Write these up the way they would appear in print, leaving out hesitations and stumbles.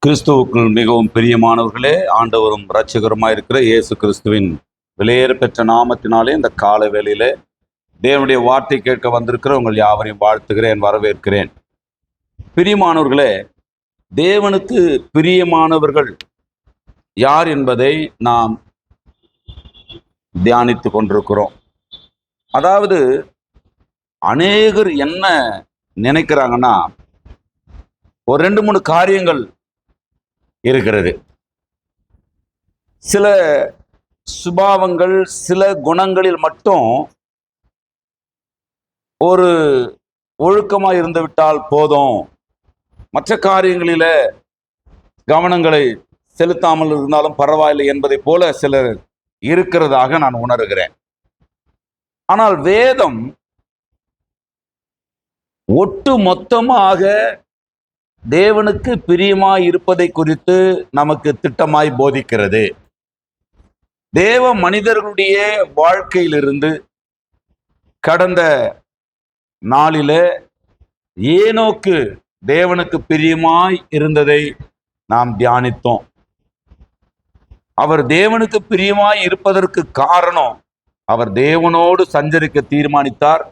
கிறிஸ்துவுக்குள் மிகவும் பிரியமானவர்களே, ஆண்டவரும் இரட்சகருமாய் இருக்கிற இயேசு கிறிஸ்துவின் விலையேற பெற்ற நாமத்தினாலே இந்த கால வேளையிலே தேவனுடைய வார்த்தை கேட்க வந்திருக்கிற உங்கள் யாவரையும் வாழ்த்துகிறேன், வரவேற்கிறேன். பிரியமானவர்களே, தேவனுக்கு பிரியமானவர்கள் யார் என்பதை நாம் தியானித்து கொண்டிருக்கிறோம். அதாவது அநேகர் என்ன நினைக்கிறாங்கன்னா, ஒரு 2-3 காரியங்கள் இருக்கிறது. சில சுபாவங்கள், சில குணங்களில் மட்டும் ஒரு ஒழுக்கமாக இருந்து விட்டால் போதும், மற்ற காரியங்களில கவனங்களை செலுத்தாமல் இருந்தாலும் பரவாயில்லை என்பதை போல சிலர் இருக்கிறதாக நான் உணர்கிறேன். ஆனால் வேதம் ஒட்டு மொத்தமாக தேவனுக்கு பிரியமாய் இருப்பதை குறித்து நமக்கு திட்டமாய் போதிக்கிறது. தேவ மனிதர்களுடைய வாழ்க்கையிலிருந்து கடந்த நாளிலே ஏனோக்கு தேவனுக்கு பிரியமாய் இருந்ததை நாம் தியானித்தோம். அவர் தேவனுக்கு பிரியமாய் இருப்பதற்கு காரணம், அவர் தேவனோடு சஞ்சரிக்க தீர்மானித்தார்.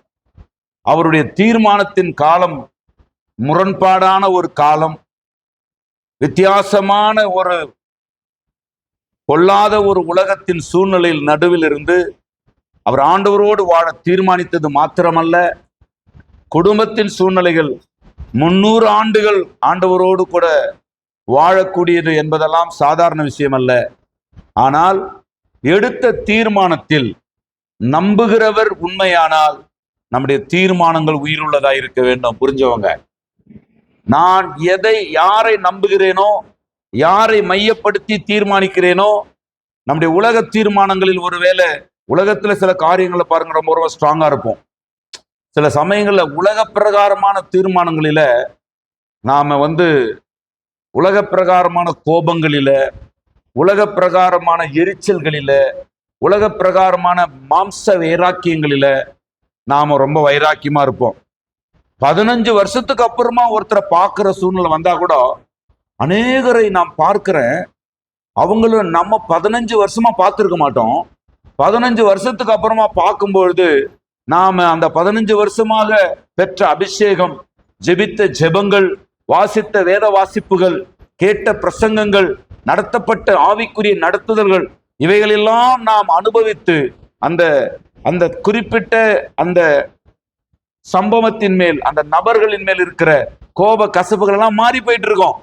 அவருடைய தீர்மானத்தின் காலம் முரண்பாடான ஒரு காலம், வித்தியாசமான ஒரு பொல்லாத ஒரு உலகத்தின் சூழ்நிலையில் நடுவில் இருந்து அவர் ஆண்டவரோடு வாழ தீர்மானித்தது மாத்திரமல்ல, குடும்பத்தின் சூழ்நிலைகள் 300 ஆண்டுகள் ஆண்டவரோடு கூட வாழக்கூடியது என்பதெல்லாம் சாதாரண விஷயம் அல்ல. ஆனால் எடுத்த தீர்மானத்தில் நம்புகிறவர் உண்மையானால் நம்முடைய தீர்மானங்கள் உயிருள்ளதாக இருக்க வேண்டும். புரிஞ்சவங்க, நான் யாரை நம்புகிறேனோ, யாரை மையப்படுத்தி தீர்மானிக்கிறேனோ, நம்முடைய உலக தீர்மானங்களில் ஒருவேளை உலகத்துல சில காரியங்களை பாருங்க, ரொம்ப ஸ்ட்ராங்கா இருப்போம். சில சமயங்கள்ல உலக பிரகாரமான தீர்மானங்களில நாம உலக பிரகாரமான கோபங்களில, உலக பிரகாரமான எரிச்சல்களில, உலக பிரகாரமான மாம்ச வைராக்கியங்களில நாம ரொம்ப வைராக்கியமா இருப்போம். 15 வருஷத்துக்கு அப்புறமா ஒருத்தரை பார்க்கிற சூழ்நிலை வந்தா கூட அநேகரை நான் பார்க்கிறேன், அவங்களும் நம்ம 15 வருஷமா பார்த்துருக்க மாட்டோம். 15 வருஷத்துக்கு அப்புறமா பார்க்கும்பொழுது நாம அந்த 15 வருஷமாக பெற்ற அபிஷேகம், ஜெபித்த ஜெபங்கள், வாசித்த வேத வாசிப்புகள், கேட்ட பிரசங்கங்கள், நடத்தப்பட்ட ஆவிக்குரிய நடத்துதல்கள், இவைகளெல்லாம் நாம் அனுபவித்து அந்த அந்த குறிப்பிட்ட அந்த சம்பவத்தின் மேல், அந்த நபர்களின் மேல் இருக்கிற கோப கசப்புகள் எல்லாம் மாறி போயிட்டு இருக்கோம்.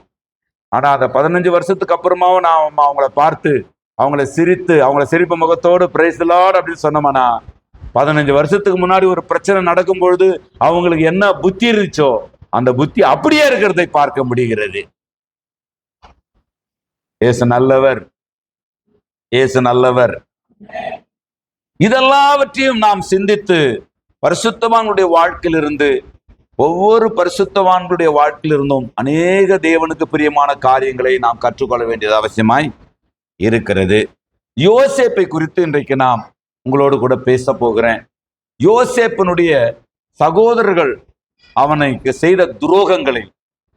ஆனா அந்த 15 வருஷத்துக்கு அப்புறமாவும் நான் அவங்கள பார்த்து, அவங்கள சிரித்து, அவங்கள சிரிப்பு முகத்தோடு பிரைஸ் தி லார்ட் அப்படின்னு சொன்னோம்னா, 15 வருஷத்துக்கு முன்னாடி ஒரு பிரச்சனை நடக்கும் பொழுது அவங்களுக்கு என்ன புத்தி இருந்துச்சோ அந்த புத்தி அப்படியே இருக்கிறதை பார்க்க முடிகிறது. இயேசு நல்லவர், இயேசு நல்லவர். இதெல்லாவற்றையும் நாம் சிந்தித்து பரிசுத்தவான்களுடைய வாழ்க்கையிலிருந்து, ஒவ்வொரு பரிசுத்தவான்களுடைய வாழ்க்கையிலிருந்தும் அநேக தேவனுக்கு பிரியமான காரியங்களை நாம் கற்றுக்கொள்ள வேண்டியது அவசியமாய் இருக்கிறது. யோசேப்பை குறித்து இன்றைக்கு நாம் உங்களோடு கூட பேச போகிறேன். யோசேப்பினுடைய சகோதரர்கள் அவனுக்கு செய்த துரோகங்களை,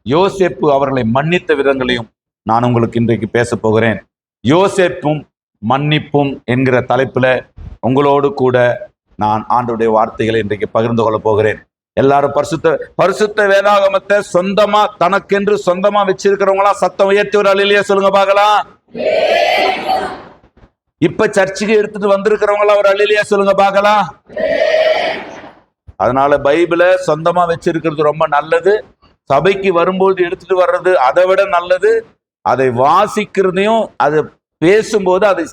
யோசேப்பு அவர்களை மன்னித்த விதங்களையும் நான் உங்களுக்கு இன்றைக்கு பேச போகிறேன். யோசேப்பும் மன்னிப்பும் என்கிற தலைப்புல உங்களோடு கூட நான் ஆண்டவருடைய வார்த்தைகளை இன்றைக்கு பகிர்ந்து கொள்ள போகிறேன். எல்லாரும் பரிசுத்த வேதாகமத்தை சொந்தமா, தனக்கென்று சொந்தமா வச்சிருக்கிறவங்களா சத்தம் உயர்த்தி ஒரு அல்லேலூயா சொல்லுங்க பார்க்கலாம். இப்ப சர்ச்சுக்கு எடுத்துட்டு வந்திருக்கிறவங்களா ஒரு அல்லேலூயா சொல்லுங்க பார்க்கலாம். அதனால பைபிளை சொந்தமா வச்சிருக்கிறது ரொம்ப நல்லது. சபைக்கு வரும்போது எடுத்துட்டு வர்றது அதை விட நல்லது. அதை வாசிக்கிறதையும், அது பேசும்போது அதை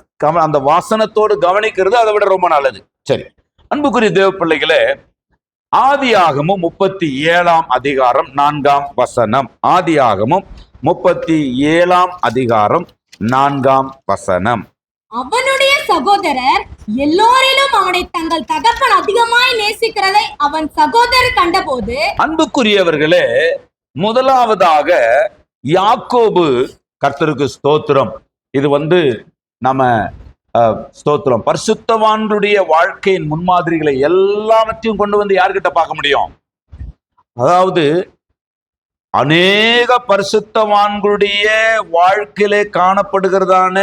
அந்த வாசனத்தோடு கவனிக்கிறது அதை விட ரொம்ப நல்லது. சரி, அன்புக்குரிய தேவ பிள்ளைகளே, ஆதியாகமம் 37ஆம் அதிகாரம் 4ஆம் வசனம். ஆதியாகமம் 37ஆம் அதிகாரம் 4ஆம் வசனம். அவனுடைய சகோதரர் எல்லோரிலும் அவனை தங்கள் தகப்பன் அதிகமாய் நேசிக்கிறதை அவன் சகோதரர் கண்டபோது. அன்புக்குரியவர்களே, முதலாவதாக யாக்கோபு, கர்த்தருக்கு ஸ்தோத்திரம். இது நம்ம ஸ்தோத்திரம், பரிசுத்தவான்களுடைய வாழ்க்கையின் முன்மாதிரிகளை எல்லாவற்றையும் கொண்டு யார்கிட்ட பார்க்க முடியும்? அதாவது அநேக பரிசுத்தவான்களுடைய வாழ்க்கையிலே காணப்படுகிறதான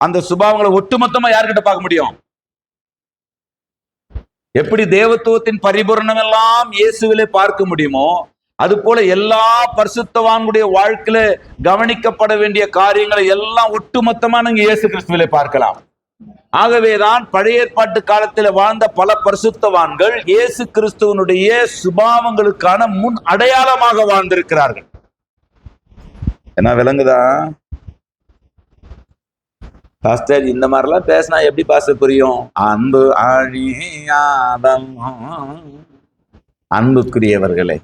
அந்த சுபாவங்களை ஒட்டுமொத்தமா யார்கிட்ட பார்க்க முடியும்? எப்படி தேவத்துவத்தின் பரிபூரணம் எல்லாம் இயேசுவிலே பார்க்க முடியுமோ, அது போல எல்லா பரிசுத்தவான்களுடைய வாழ்க்கையில கவனிக்கப்பட வேண்டிய காரியங்களை எல்லாம் ஒட்டுமொத்தமா நீங்க இயேசு கிறிஸ்துவிலே பார்க்கலாம். ஆகவேதான் பழைய ஏற்பாட்டு காலத்தில் வாழ்ந்த பல பரிசுத்தவான்கள் இயேசு கிறிஸ்துவனுடைய சுபாவங்களுக்கான முன் அடையாளமாக வாழ்ந்திருக்கிறார்கள். என்ன விளங்குதா பாஸ்டர்? இந்த மாதிரிலாம் பேசினா எப்படி பாஸ்டர் புரியும்? அன்பு அழியாதம். அன்புக்குரியவர்களே,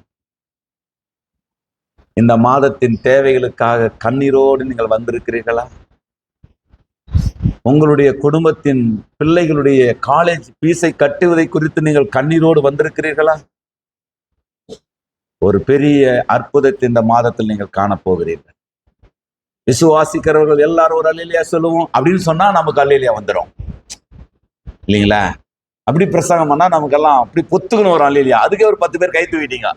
இந்த மாதத்தின் தேவைகளுக்காக கண்ணீரோடு நீங்கள் வந்திருக்கிறீர்களா? உங்களுடைய குடும்பத்தின் பிள்ளைகளுடைய காலேஜ் பீஸை கட்டுவதை குறித்து நீங்கள் கண்ணீரோடு வந்திருக்கிறீர்களா? ஒரு பெரிய அற்புதத்தை இந்த மாதத்தில் நீங்கள் காணப்போகிறீர்கள். விசுவாசிக்கிறவர்கள் எல்லாரும் ஒரு அல்லேலியா சொல்லுவோம் அப்படின்னு சொன்னா நமக்கு அல்லேலியா வந்துடும் இல்லைங்களா? அப்படி பிரசங்கம் பண்ணா நமக்கெல்லாம் அப்படி பொத்துக்கணும் ஒரு அல்லேலியா. அதுக்கே ஒரு 10 பேர் கை தூக்கிட்டீங்க.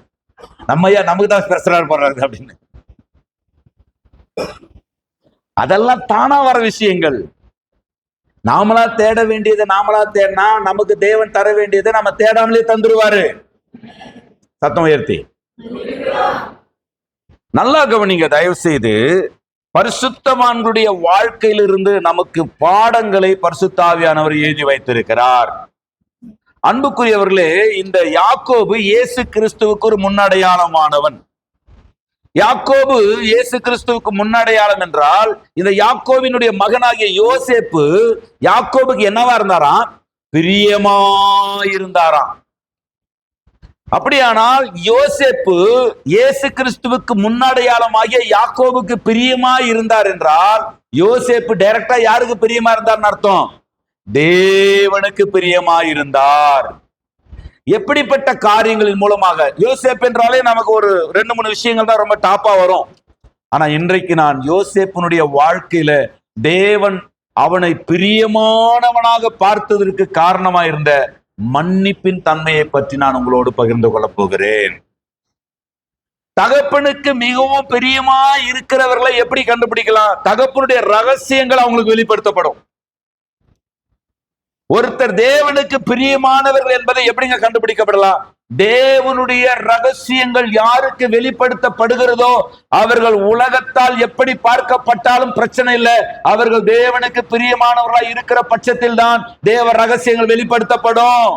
நம்ம ஐயா நமக்கு தான் பிரசரம் போடுறாங்க அப்படின்னு. அதெல்லாம் தானா வர விஷயங்கள். நாமளா தேட வேண்டியதை நாமளா தேடினா நமக்கு தேவன் தர வேண்டியதை நம்ம தேடாமலே தந்துருவாரு. சத்தம் உயர்த்தி நல்லா கவனிங்க தயவு செய்து. பரிசுத்தவான்களுடைய வாழ்க்கையிலிருந்து நமக்கு பாடங்களை பரிசுத்த ஆவியானவர் எழுதி வைத்திருக்கிறார். அன்புக்குரியவர்களே, இந்த யாக்கோபு இயேசு கிறிஸ்துவுக்கு ஒரு முன்னடையாளமானவன். யாக்கோபு இயேசு கிறிஸ்துவுக்கு முன்னடையாளம் என்றால், இந்த யாக்கோபினுடைய மகனாகிய யோசேப்பு யாக்கோபுக்கு என்னவா இருந்தாராம்? பிரியமாயிருந்தாராம். அப்படியானால் யோசேப்பு இயேசு கிறிஸ்துவுக்கு முன்னடையாளமாகிய யாக்கோபுக்கு பிரியமாய் இருந்தார் என்றால், யோசேப்பு டைரக்டா யாருக்கு பிரியமா இருந்தார்னு அர்த்தம்? தேவனுக்கு பிரியமாயிருந்தார். எப்படிப்பட்ட காரியங்களின் மூலமாக? யோசேப்பு என்றாலே நமக்கு ஒரு 2-3 விஷயங்கள் தான் ரொம்ப டாப்பா வரும். ஆனா இன்றைக்கு நான் யோசேப்பினுடைய வாழ்க்கையில தேவன் அவனை பிரியமானவனாக பார்த்ததற்கு காரணமா இருந்த மன்னிப்பின் தன்மையை பற்றி நான் உங்களோடு பகிர்ந்து கொள்ள போகிறேன். தகப்பனுக்கு மிகவும் பிரியமா இருக்கிறவர்களை எப்படி கண்டுபிடிக்கலாம்? தகப்பனுடைய ரகசியங்கள் அவங்களுக்கு வெளிப்படுத்தப்படும். ஒருத்தர் தேவனுக்கு பிரியமானவர்கள் என்பதை எப்படிங்க கண்டுபிடிக்கப்படலாம்? தேவனுடைய ரகசியங்கள் யாருக்கு வெளிப்படுத்தப்படுகிறதோ அவர்கள் உலகத்தால் எப்படி பார்க்கப்பட்டாலும் பிரச்சனை இல்லை. அவர்கள் தேவனுக்கு பிரியமானவர்களாய் இருக்கிற பட்சத்தில் தான் தேவ ரகசியங்கள் வெளிப்படுத்தப்படும்.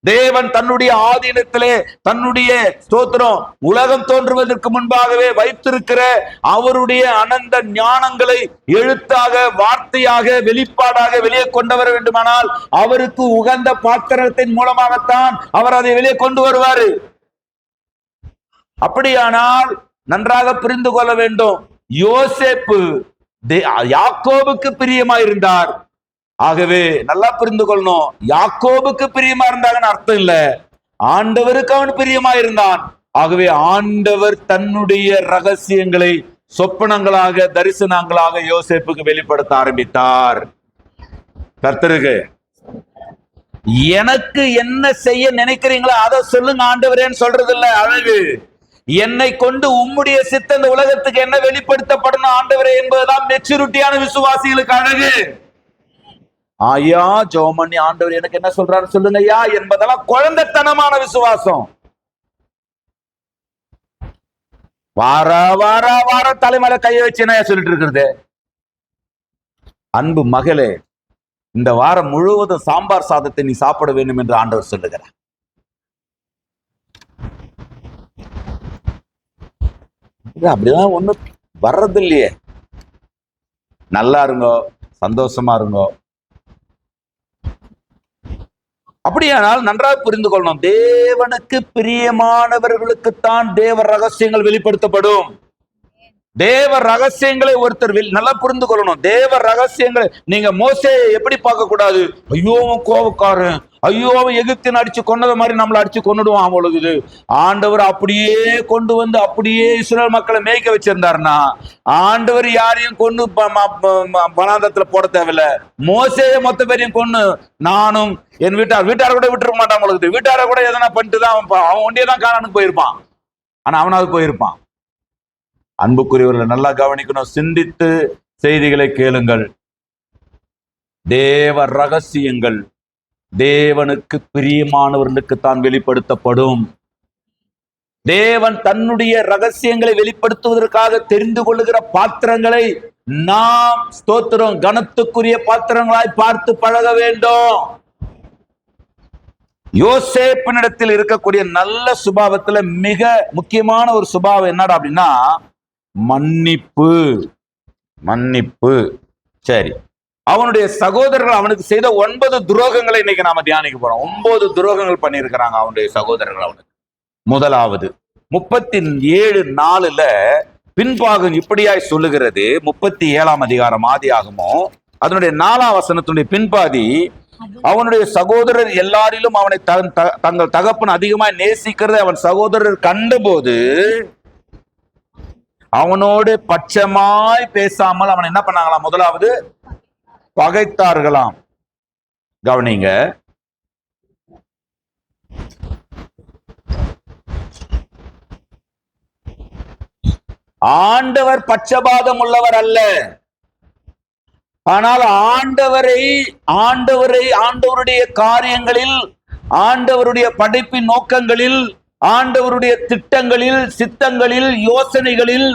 தேவன் தன்னுடைய ஆதீனத்திலே தன்னுடைய ஸ்தோத்திரம் உலகம் தோன்றுவதற்கு முன்பாகவே வைத்திருக்கிற அவருடைய அனந்த ஞானங்களை எழுத்தாக, வார்த்தையாக, வெளிப்பாடாக வெளியே கொண்டு வர வேண்டுமானால் அவருக்கு உகந்த பாத்திரத்தின் மூலமாகத்தான் அவர் அதை வெளியே கொண்டு வருவாரு. அப்படியானால் நன்றாக புரிந்து கொள்ள வேண்டும், யோசேப்பு யாக்கோபுக்கு பிரியமாயிருந்தார். ஆகவே நல்லா புரிந்து கொள்ளணும், யாக்கோபுக்கு பிரியமா இருந்தாங்கன்னு அர்த்தம் இல்ல, ஆண்டவருக்கு அவன் பிரியமா இருந்தான். ஆகவே ஆண்டவர் தன்னுடைய ரகசியங்களை சொப்பனங்களாக, தரிசனங்களாக யோசேப்புக்கு வெளிப்படுத்த ஆரம்பித்தார். கர்த்தருக்கு எனக்கு என்ன செய்ய நினைக்கிறீங்களோ அதை சொல்லுங்க ஆண்டவரேன்னு சொல்றது இல்ல அழகு. என்னை கொண்டு உம்முடைய சித்த இந்த உலகத்துக்கு என்ன வெளிப்படுத்தப்படணும் ஆண்டவரே என்பதுதான் மெச்சூரிட்டியான விசுவாசிகளுக்கு அழகு. ஐயா ஜெபம் பண்ணி ஆண்டவர் எனக்கு என்ன சொல்றாரு சொல்லுங்க ஐயா என்பதெல்லாம் குழந்தைத்தனமான விசுவாசம். வார வார வார தலைமையில கைய வச்சு என்ன சொல்லிட்டு இருக்கிறது? அன்பு மகளே, இந்த வாரம் முழுவதும் சாம்பார் சாதத்தை நீ சாப்பிட வேண்டும் என்று ஆண்டவர் சொல்லுகிறார். அப்படிதான் ஒண்ணு வர்றது இல்லையே. நல்லா இருங்கோ, சந்தோஷமா இருங்கோ. அப்படியானால் நன்றாக புரிந்து கொள்ளணும், தேவனுக்கு பிரியமானவர்களுக்குத்தான் தேவ ரகசியங்கள் வெளிப்படுத்தப்படும். தேவ ரகசியங்களை ஒருத்தர் நல்லா புரிந்து கொள்ளணும். தேவ ரகசியங்களை நீங்க மோசேயை எப்படி பார்க்க கூடாது? ஐயோ கோபக்காரன், ஐயோ அவன் எகிப்தின் அடிச்சு கொன்னதை மாதிரி நம்மளை அடிச்சு கொன்னுடுவான் அவளுக்கு. ஆண்டவர் அப்படியே கொண்டு வந்து அப்படியே இஸ்ரேல் மக்களை மேய்க்க வச்சிருந்தாருன்னா ஆண்டவர் யாரையும் கொண்டு வனாந்தரத்துல போட தேவையில்ல. மோசேயை மொத்த பேரையும் கொண்டு நானும் என் வீட்டார கூட விட்டுருக்க மாட்டான் அவளுக்கு. வீட்டார கூட எதனா பண்ணிட்டு தான் அவன் ஒண்டியே தான் காணானுக்கு போயிருப்பான். ஆனா அவனாவது போயிருப்பான். அன்புக்குரியவர்களை நல்லா கவனிக்கணும், சிந்தித்து செய்திகளை கேளுங்கள். தேவ ரகசியங்கள் தேவனுக்கு பிரியமானவர்களுக்கு தான் வெளிப்படுத்தப்படும். தேவன் தன்னுடைய ரகசியங்களை வெளிப்படுத்துவதற்காக தெரிந்து கொள்ளுகிற பாத்திரங்களை நாம் ஸ்தோத்திரம் கனத்துக்குரிய பாத்திரங்களாய் பார்த்து பழக வேண்டும். யோசேப்பினிடத்தில் இருக்கக்கூடிய நல்ல சுபாவத்துல மிக முக்கியமான ஒரு சுபாவம் என்னடா அப்படின்னா மன்னிப்பு. மன்னிப்பு. சரி, அவனுடைய சகோதரர்கள் அவனுக்கு செய்த 9 துரோகங்களை இன்னைக்கு நாம தியானிக்க போறோம். 9 துரோகங்கள் பண்ணியிருக்கிறாங்க அவனுடைய சகோதரர்கள் அவனுக்கு. முதலாவது 37:4 பின்பாகம் இப்படியாய் சொல்லுகிறது. 37ஆம் அதிகாரம் ஆதியாகமம் அதனுடைய 4ஆம் வசனத்துடைய பின்பாதி, அவனுடைய சகோதரர் எல்லாரிலும் அவனை தங்கள் தகப்பன் அதிகமாய் நேசிக்கிறதை அவன் சகோதரர் கண்டபோது அவனோடு பட்சமாய் பேசாமல் அவன் என்ன பண்ணாங்களாம்? முதலாவது பகைத்தார்களாம். கவனிங்க, ஆண்டவர் பட்சபாதம் உள்ளவர் அல்ல. ஆனால் ஆண்டவருடைய காரியங்களில், ஆண்டவருடைய படைப்பின் நோக்கங்களில், ஆண்டவருடைய திட்டங்களில், சித்தங்களில், யோசனைகளில்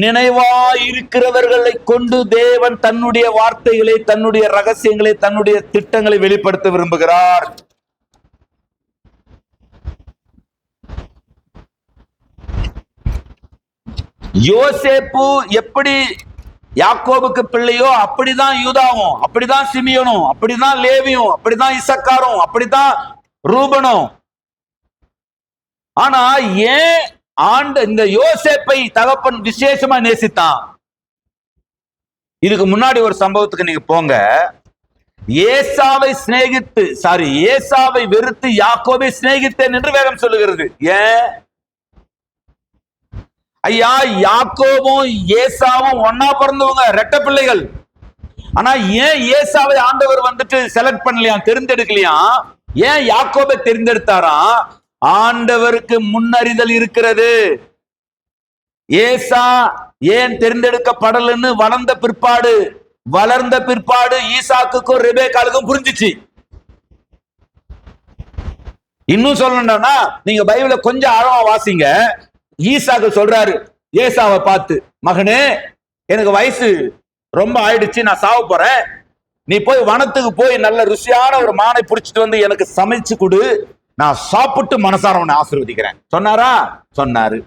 நினைவாயிருக்கிறவர்களை கொண்டு தேவன் தன்னுடைய வார்த்தைகளை, தன்னுடைய ரகசியங்களை, தன்னுடைய திட்டங்களை வெளிப்படுத்த விரும்புகிறார். யோசேப்பு எப்படி யாக்கோபுக்கு பிள்ளையோ அப்படிதான் யூதாவும், அப்படிதான் சிமியோனும், அப்படிதான் லேவியும், அப்படிதான் இசக்காரும், அப்படிதான் ரூபனும். ஆனா ஏன் இந்த யோசேப்பை தகப்பன் விசேஷமா நேசித்தான்? இதுக்கு முன்னாடி ஒரு சம்பவத்துக்கு நீங்க போங்க. ஏசாவை வெறுத்து யாக்கோபை சிநேகித்தேன் என்று வேதம் சொல்லுகிறது. ஏன் ஐயா? யாக்கோபும் ஏசாவும் ஒன்னா பிறந்தவங்க, ரெட்ட பிள்ளைகள். ஆனா ஏன் ஏசாவை ஆண்டவர் வந்துட்டு செலக்ட் பண்ணலையா, தெரிந்தெடுக்கலையா? ஏன் யாக்கோபை தெரிந்தெடுத்தாரா? ஆண்டவருக்கு முன்னறிதல் இருக்கிறது. ஏசா ஏன் தெரிந்தெடுக்கப்படலன்னு வளர்ந்த பிற்பாடு ஈசாக்குக்கும் ரெபேக்காளுக்கும் புரிஞ்சிச்சு. இன்னும் சொல்லணும்னா நீங்க பைபிளை கொஞ்சம் ஆழமா வாசிங்க. ஈசாக்கு சொல்றாரு ஏசாவை பார்த்து, மகனே எனக்கு வயசு ரொம்ப ஆயிடுச்சு, நான் சாவ போறேன், நீ போய் வனத்துக்கு போய் நல்ல ருசியான ஒரு மானை புடிச்சிட்டு வந்து எனக்கு சமைச்சு கொடு, நான் சாப்பிட்டு மனசார உன்னை ஆசீர்வதிக்கிறேன். சொன்னாரா? சொன்னாரு.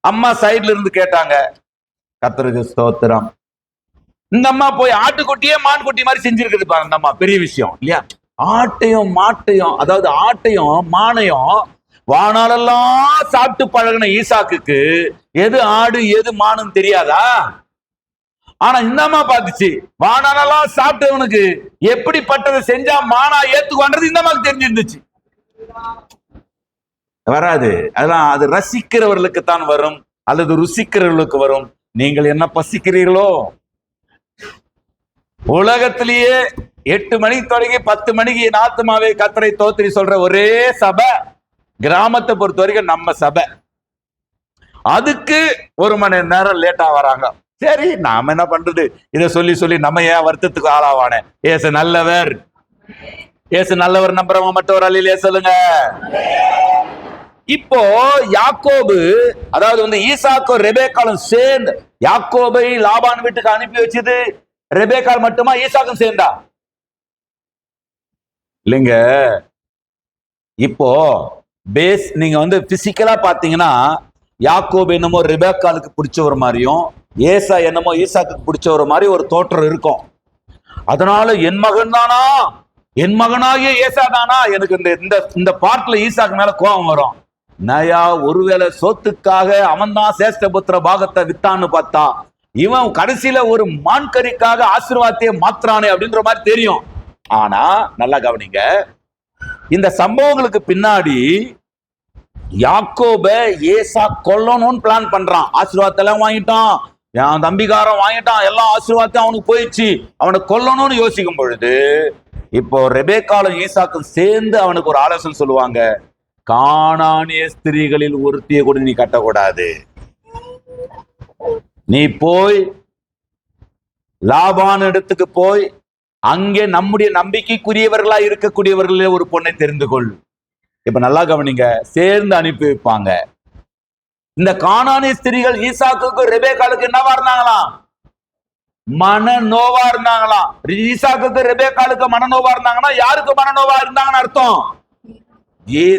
அம்மா சைட்ல இருந்து கேட்டாங்க. கர்த்தருக்கு ஸ்தோத்திரம். இந்த அம்மா போய் ஆட்டுக்குட்டியே மான் குட்டி மாதிரி செஞ்சிருக்குது பாருங்க. அந்த அம்மா பெரிய விஷயம் இல்லையா? ஆட்டையும் மாட்டையும், அதாவது ஆட்டையும் மானையும் வானாலெல்லாம் சாப்பிட்டு பழகின ஈசாக்குக்கு எது ஆடு எது மானுன்னு தெரியாதா? ஆனா இந்த அம்மா பார்த்துச்சு, வானாலெல்லாம் சாப்பிட்டவனுக்கு எப்படிப்பட்டதை செஞ்சா மானா ஏத்துக்குவான்றது இந்த அம்மாக்கு தெரிஞ்சிருந்துச்சு. வராது. அதெல்லாம் அது ரசிக்கிறவர்களுக்கு தான் வரும், அல்லது ருசிக்கிறவர்களுக்கு வரும். நீங்கள் என்ன பசிக்கிறீர்களோ? உலகத்திலேயே 8 மணிக்கு தொடங்கி 10 மணிக்கு நாத்துமாவே கர்த்தரை தோத்திரி சொல்ற ஒரே சபை கிராமத்தை பொறுத்த வரைக்கும் நம்ம சபை. அதுக்கு 1 மணி நேரம் லேட்டா வராங்க. சரி, நாம என்ன பண்றது? இதை சொல்லி நம்ம ஏன் வருத்தத்துக்கு ஆளாவானே? ஏசு நல்லவர், ஏசு நல்லவர் நம்புறவங்க மட்டும் ஒரு அள்ளிலே சொல்லுங்க. இப்போ யாக்கோபு, அதாவது வந்து ஈசாக்கும் ரெபேக்காலும் சேர்ந்து யாக்கோபை லாபான் வீட்டுக்கு அனுப்பி வச்சது ரெபேக்கால் மட்டுமா, ஈசாக்கும் சேர்ந்தா? இல்லைங்க. இப்போ பேஸ் நீங்க வந்து பிசிக்கலா பாத்தீங்கன்னா யாக்கோபு என்னமோ ரெபேக்காலுக்கு பிடிச்ச ஒரு மாதிரியும், ஏசா என்னமோ ஈசாக்கு பிடிச்ச ஒரு மாதிரி ஒரு தோற்றம் இருக்கும். அதனால என் மகன் தானா, என் மகனாகிய ஏசா தானா? எனக்கு இந்த பார்ட்ல ஈசாக்கு மேல கோபம் வரும். நயா ஒருவேளை சொத்துக்காக அவன் தான் சேஷ்டபுத்திர பாகத்தை வித்தான்னு பார்த்தா, இவன் கடைசியில ஒரு மான்கறிக்காக ஆசீர்வாதத்தையே மாத்திரானே அப்படின்ற மாதிரி தெரியும். ஆனா நல்லா கவனிங்க, இந்த சம்பவங்களுக்கு பின்னாடி யாக்கோப ஏசா கொல்லணும்னு பிளான் பண்றான். ஆசீர்வாதத்தை எல்லாம் வாங்கிட்டான், என் தம்பிக்காரன் வாங்கிட்டான், எல்லா ஆசீர்வாதத்தையும் அவனுக்கு போயிடுச்சு, அவனை கொல்லணும்னு யோசிக்கும் பொழுது இப்போ ரெபேக்காலும் ஈசாக்கும் சேர்ந்து அவனுக்கு ஒரு ஆலோசனை சொல்லுவாங்க. கானானிய ஸ்திரீகளில் ஒருத்தியை கூட நீ கட்டக்கூடாது. நீ போய் லாபான் இடத்துக்கு போய் அங்கே நம்முடைய நம்பிக்கைக்குரியவர்களா இருக்கக்கூடியவர்களே ஒரு பொண்ணை தெரிந்து கொள். இப்ப நல்லா கவனிங்க, சேர்ந்து அனுப்பி வைப்பாங்க. இந்த கானானிய ஸ்திரீகள் ஈசாக்குக்கு ரெபேக்காளுக்கு என்னவா இருந்தாங்களாம்? மனநோவா இருந்தாங்களாம். ஈசாக்குக்கு ரெபேக்காளுக்கு மனநோவா இருந்தாங்கன்னா யாருக்கு மனநோவா இருந்தாங்கன்னு அர்த்தம்?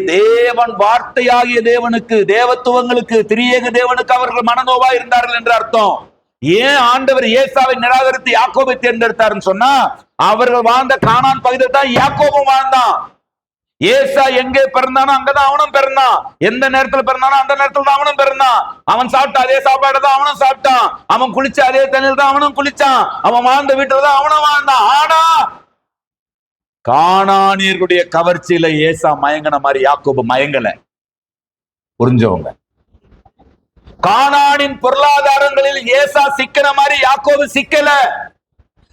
தேவன் வார்த்தையாகிய தேவனுக்கு, தேவத்துவங்களுக்கு, திரியேக தேவனுக்கு அவர்கள் மனநோவா இருந்தார்கள் என்று அர்த்தம். ஏன் ஆண்டவர் ஏசாவை நிராகரித்து யாக்கோபை தேர்ந்தெடுத்தாருன்னு சொன்னா, அவர்கள் வாழ்ந்த கானான் பகுதியில் தான் யாக்கோபும் வாழ்ந்தான். ஏசா எங்கே பிறந்தானோ அங்கதான் அவனும் பிறந்தான். எந்த நேரத்துல பிறந்தானோ அந்த நேரத்துல தான் அவனும் பிறந்தான். அவன் சாப்பிட்ட அதே சாப்பாடு தான் அவனும் சாப்பிட்டான். அவன் குளிச்ச அதே தண்ணியில் தான் அவனும் குளிச்சான். அவன் வாழ்ந்த வீட்டுல தான் அவனும் வாழ்ந்தான். ஆனா கானானியர்களுடைய கவர்ச்சியில ஏசா மயங்கின மாதிரி யாக்கோபு மயங்கல. புரிஞ்சவங்க. கானானின் பொருளாதாரங்களில் ஏசா சிக்கின மாதிரி யாக்கோபு சிக்கல.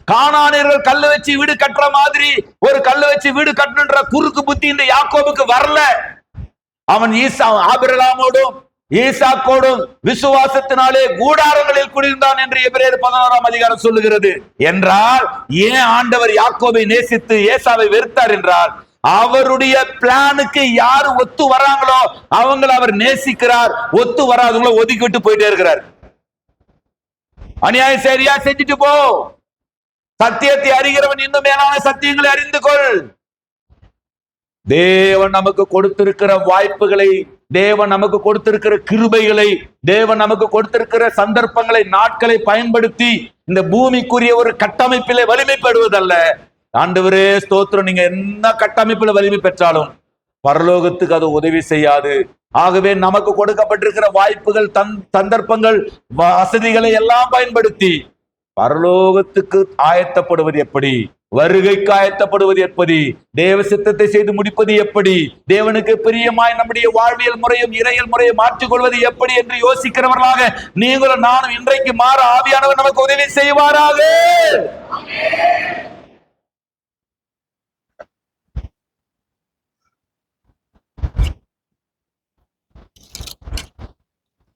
கானானியர்கள் கல்லு வச்சு வீடு கட்டுற மாதிரி ஒரு கல்லு வச்சு வீடு கட்டணுன்ற குறுக்கு புத்தி இந்த யாக்கோபுக்கு வரல. அவன் ஆபிரகாமோடும் ஈசாக்கோடும் விசுவாசத்தினாலே கூடாரங்களில் குடியிருந்தான் என்று எபிரேயர் 11ஆம் அதிகாரம் சொல்லுகிறது. என்றால் ஏன் ஆண்டவர் யாக்கோபை நேசித்து ஏசாவை வெறுத்தார் என்றால், அவருடைய பிளானுக்கு யாரு ஒத்து வராங்களோ அவங்களை அவர் நேசிக்கிறார், ஒத்து வராதவங்கள ஒதுக்கிட்டு போயிட்டே இருக்கிறார். அநியாயம் சரியா செஞ்சுட்டு போ, சத்தியத்தை அறிகிறவன் இன்னும் மேலான சத்தியங்களை அறிந்து கொள். தேவன் நமக்கு கொடுத்திருக்கிற வாய்ப்புகளை, தேவன் நமக்கு கொடுத்திருக்கிற கிருபைகளை, தேவன் நமக்கு கொடுத்திருக்கிற சந்தர்ப்பங்களை, நாட்களை பயன்படுத்தி இந்த பூமிக்குரிய ஒரு கட்டமைப்பிலே வலிமைப்படுவதல்ல. ஆண்டவரே ஸ்தோத்திரம், நீங்க என்ன கட்டமைப்புல வலிமை பெற்றாலும் பரலோகத்துக்கு அது உதவி செய்யாது. ஆகவே நமக்கு கொடுக்கப்பட்டிருக்கிற வாய்ப்புகள், சந்தர்ப்பங்கள், வசதிகளை எல்லாம் பயன்படுத்தி பரலோகத்துக்கு ஆயத்தப்படுவது எப்படி, வருகைக்கு ஆயத்தப்படுவது எப்படி, தேவ சித்தத்தை செய்து முடிப்பது எப்படி, தேவனுக்கு பிரியமாய் நம்முடைய வாழ்வியல் முறையும் இறையல் முறையும் மாற்றிக்கொள்வது எப்படி என்று யோசிக்கிறவர்களாக நீங்களும் நானும் இன்றைக்கு மாற ஆவியானவர் நமக்கு உதவி செய்வாராக.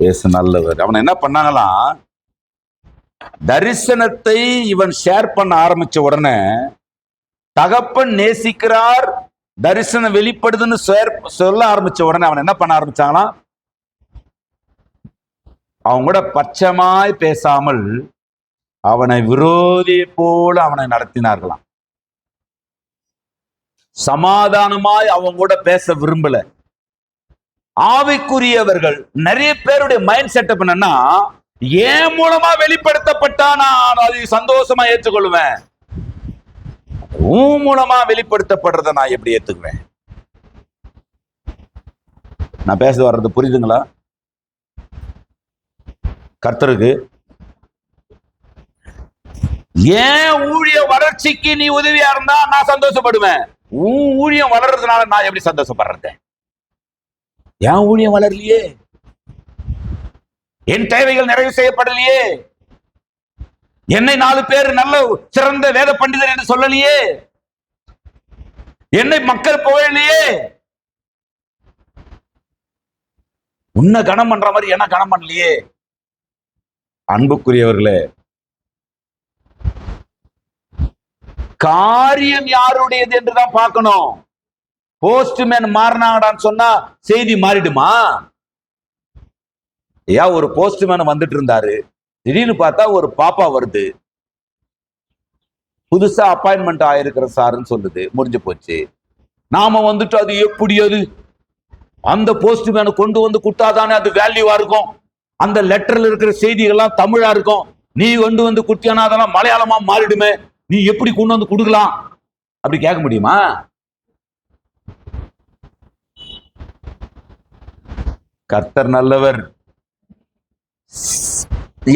பேச நல்லவர். அவன் என்ன பண்ணாங்களாம், தரிசனத்தை இவன் ஷேர் பண்ண ஆரம்பிச்ச உடனே தகப்பன் நேசிக்கிறார், தரிசனம் வெளிப்படுதுன்னு சொல்ல ஆரம்பிச்ச உடனே அவன் என்ன பண்ண ஆரம்பிச்சாங்களாம், அவங்க கூட பட்சமாய் பேசாமல் அவனை விரோதியை போல அவனை நடத்தினார்களாம். சமாதானமாய் அவங்க கூட பேச விரும்பல. ஆவிக்குரியவர்கள் நிறைய பேருடைய மைண்ட் செட்டப் என்னன்னா, ஏன் மூலமா வெளிப்படுத்தப்பட்டா நான் அதை சந்தோஷமா ஏற்றுக்கொள்வேன், உன் மூலமா வெளிப்படுத்தப்படுறத நான் எப்படி ஏத்துக்குவேன்? நான் பேச வர்றது புரியுதுங்களா? கர்த்தருக்கு ஏன் ஊழிய வளர்ச்சிக்கு நீ உதவியா இருந்தா நான் சந்தோஷப்படுவேன், உன் ஊழியம் வளர்றதுனால நான் எப்படி சந்தோஷப்படுறேன்? ஏன் ஊழியம் வளரலையே, என் தேவைகள் நிறைவு செய்யப்படலையே, என்னை 4 பேர் நல்ல சிறந்த வேத பண்டிதர் என்று சொல்லலையே, என்னை மக்கள் புகழலையே, உன்னை கனம் பண்ற மாதிரி என்ன கனம் பண்ணலையே. அன்புக்குரியவர்களே, காரியம் யாருடையது என்றுதான் பார்க்கணும். போஸ்ட்மேன் மாறினாங்கடான்னு சொன்னா செய்தி மாறிடுமா? ஏன் ஒரு போஸ்ட்மேன் வந்துட்டு இருந்தாரு, திடீர்னு பார்த்தா ஒரு பாப்பா வருது, புதுசா அப்பாயின்மெண்ட் ஆயிருக்கிற சாருன்னு சொல்லுது, முடிஞ்சு போச்சு. நாம வந்துட்டு அது எப்படி, அது அந்த போஸ்ட்மேனை கொண்டு வந்து குட்டாதானே அது வேல்யூவா இருக்கும், அந்த லெட்டர்ல இருக்கிற செய்திகள்லாம் தமிழா இருக்கும், நீ கொண்டு வந்து குட்டியானா அதெல்லாம் மலையாளமா மாறிடுமே, நீ எப்படி கொண்டு வந்து கொடுக்கலாம் அப்படி கேட்க முடியுமா? கர்த்தர் நல்லவர்.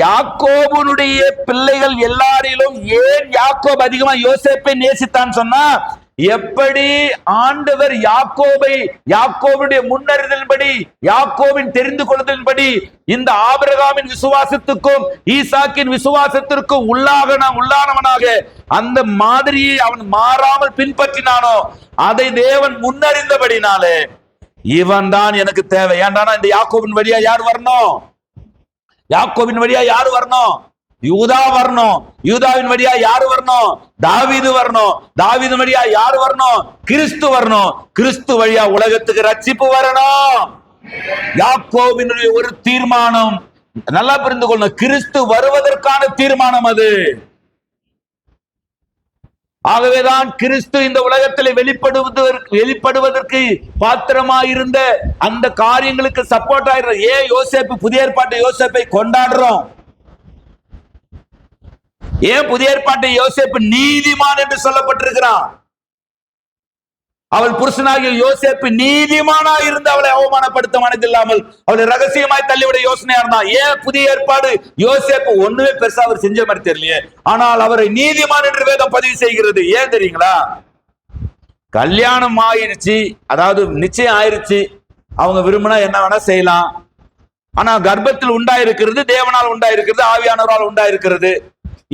யாக்கோபுனுடைய பிள்ளைகள் எல்லாரிலும் ஏன் யாக்கோபு அதிகமா யோசேப்பை நேசித்தான் சொன்னா, எப்படி ஆண்டவர் யாக்கோபுடைய முன்னறிதலின்படி, யாக்கோபின் தெரிந்து கொள்ளுதலின்படி இந்த ஆபிரகாமின் விசுவாசத்துக்கும் ஈசாக்கின் விசுவாசத்திற்கும் உள்ளானவனாக அந்த மாதிரியை அவன் மாறாமல் பின்பற்றினானோ, அதை தேவன் முன்னறிந்தபடினாலே இவன் தான் எனக்கு தேவை. ஏன்டானா இந்த யாக்கோபின் வழியா யார் வரணும்? யாக்கோபின் வழியா யார் வரணும்? யூதா வரணும். யூதாவின் வழியா யாரு வரணும்? தாவீது வரணும். தாவீது வழியா யார் வரணும்? கிறிஸ்து வரணும். கிறிஸ்து வழியா உலகத்துக்கு ரட்சிப்பு வரணும். யாக்கோபினுடைய ஒரு தீர்மானம், நல்லா புரிந்து கொள்ளணும், கிறிஸ்து வருவதற்கான தீர்மானம் அது. ஆகவேதான் கிறிஸ்து இந்த உலகத்தில் வெளிப்படுவதற்கு பாத்திரமாயிருந்த அந்த காரியங்களுக்கு சப்போர்ட் ஆயிடுற. ஏன் யோசேப்பு, புதிய ஏற்பாட்டு யோசேப்பை கொண்டாடுறோம்? ஏன் புதிய ஏற்பாட்டு யோசேப்பு நீதிமான் என்று சொல்லப்பட்டிருக்கிறான்? அவள் புருஷனாகிய யோசேப்பு நீதிமானா இருந்து அவளை அவமானப்படுத்த மனதில்லாமல் அவளை ரகசியமாய் தள்ளிவிட யோசனையா இருந்தான். ஏன் புதிய ஏற்பாடு யோசேப்பு ஒண்ணுமே பெருசா அவர் செஞ்ச மாதிரி தெரியலையே, ஆனால் அவரை நீதிமான் என்று வேதம் பதிவு செய்கிறது. ஏன் தெரியுங்களா? கல்யாணம் ஆயிருச்சு, அதாவது நிச்சயம் ஆயிருச்சு, அவங்க விரும்பினா என்ன வேணா செய்யலாம். ஆனா கர்ப்பத்தில் உண்டாயிருக்கிறது தேவனால் உண்டாயிருக்கிறது, ஆவியானவரால் உண்டாயிருக்கிறது.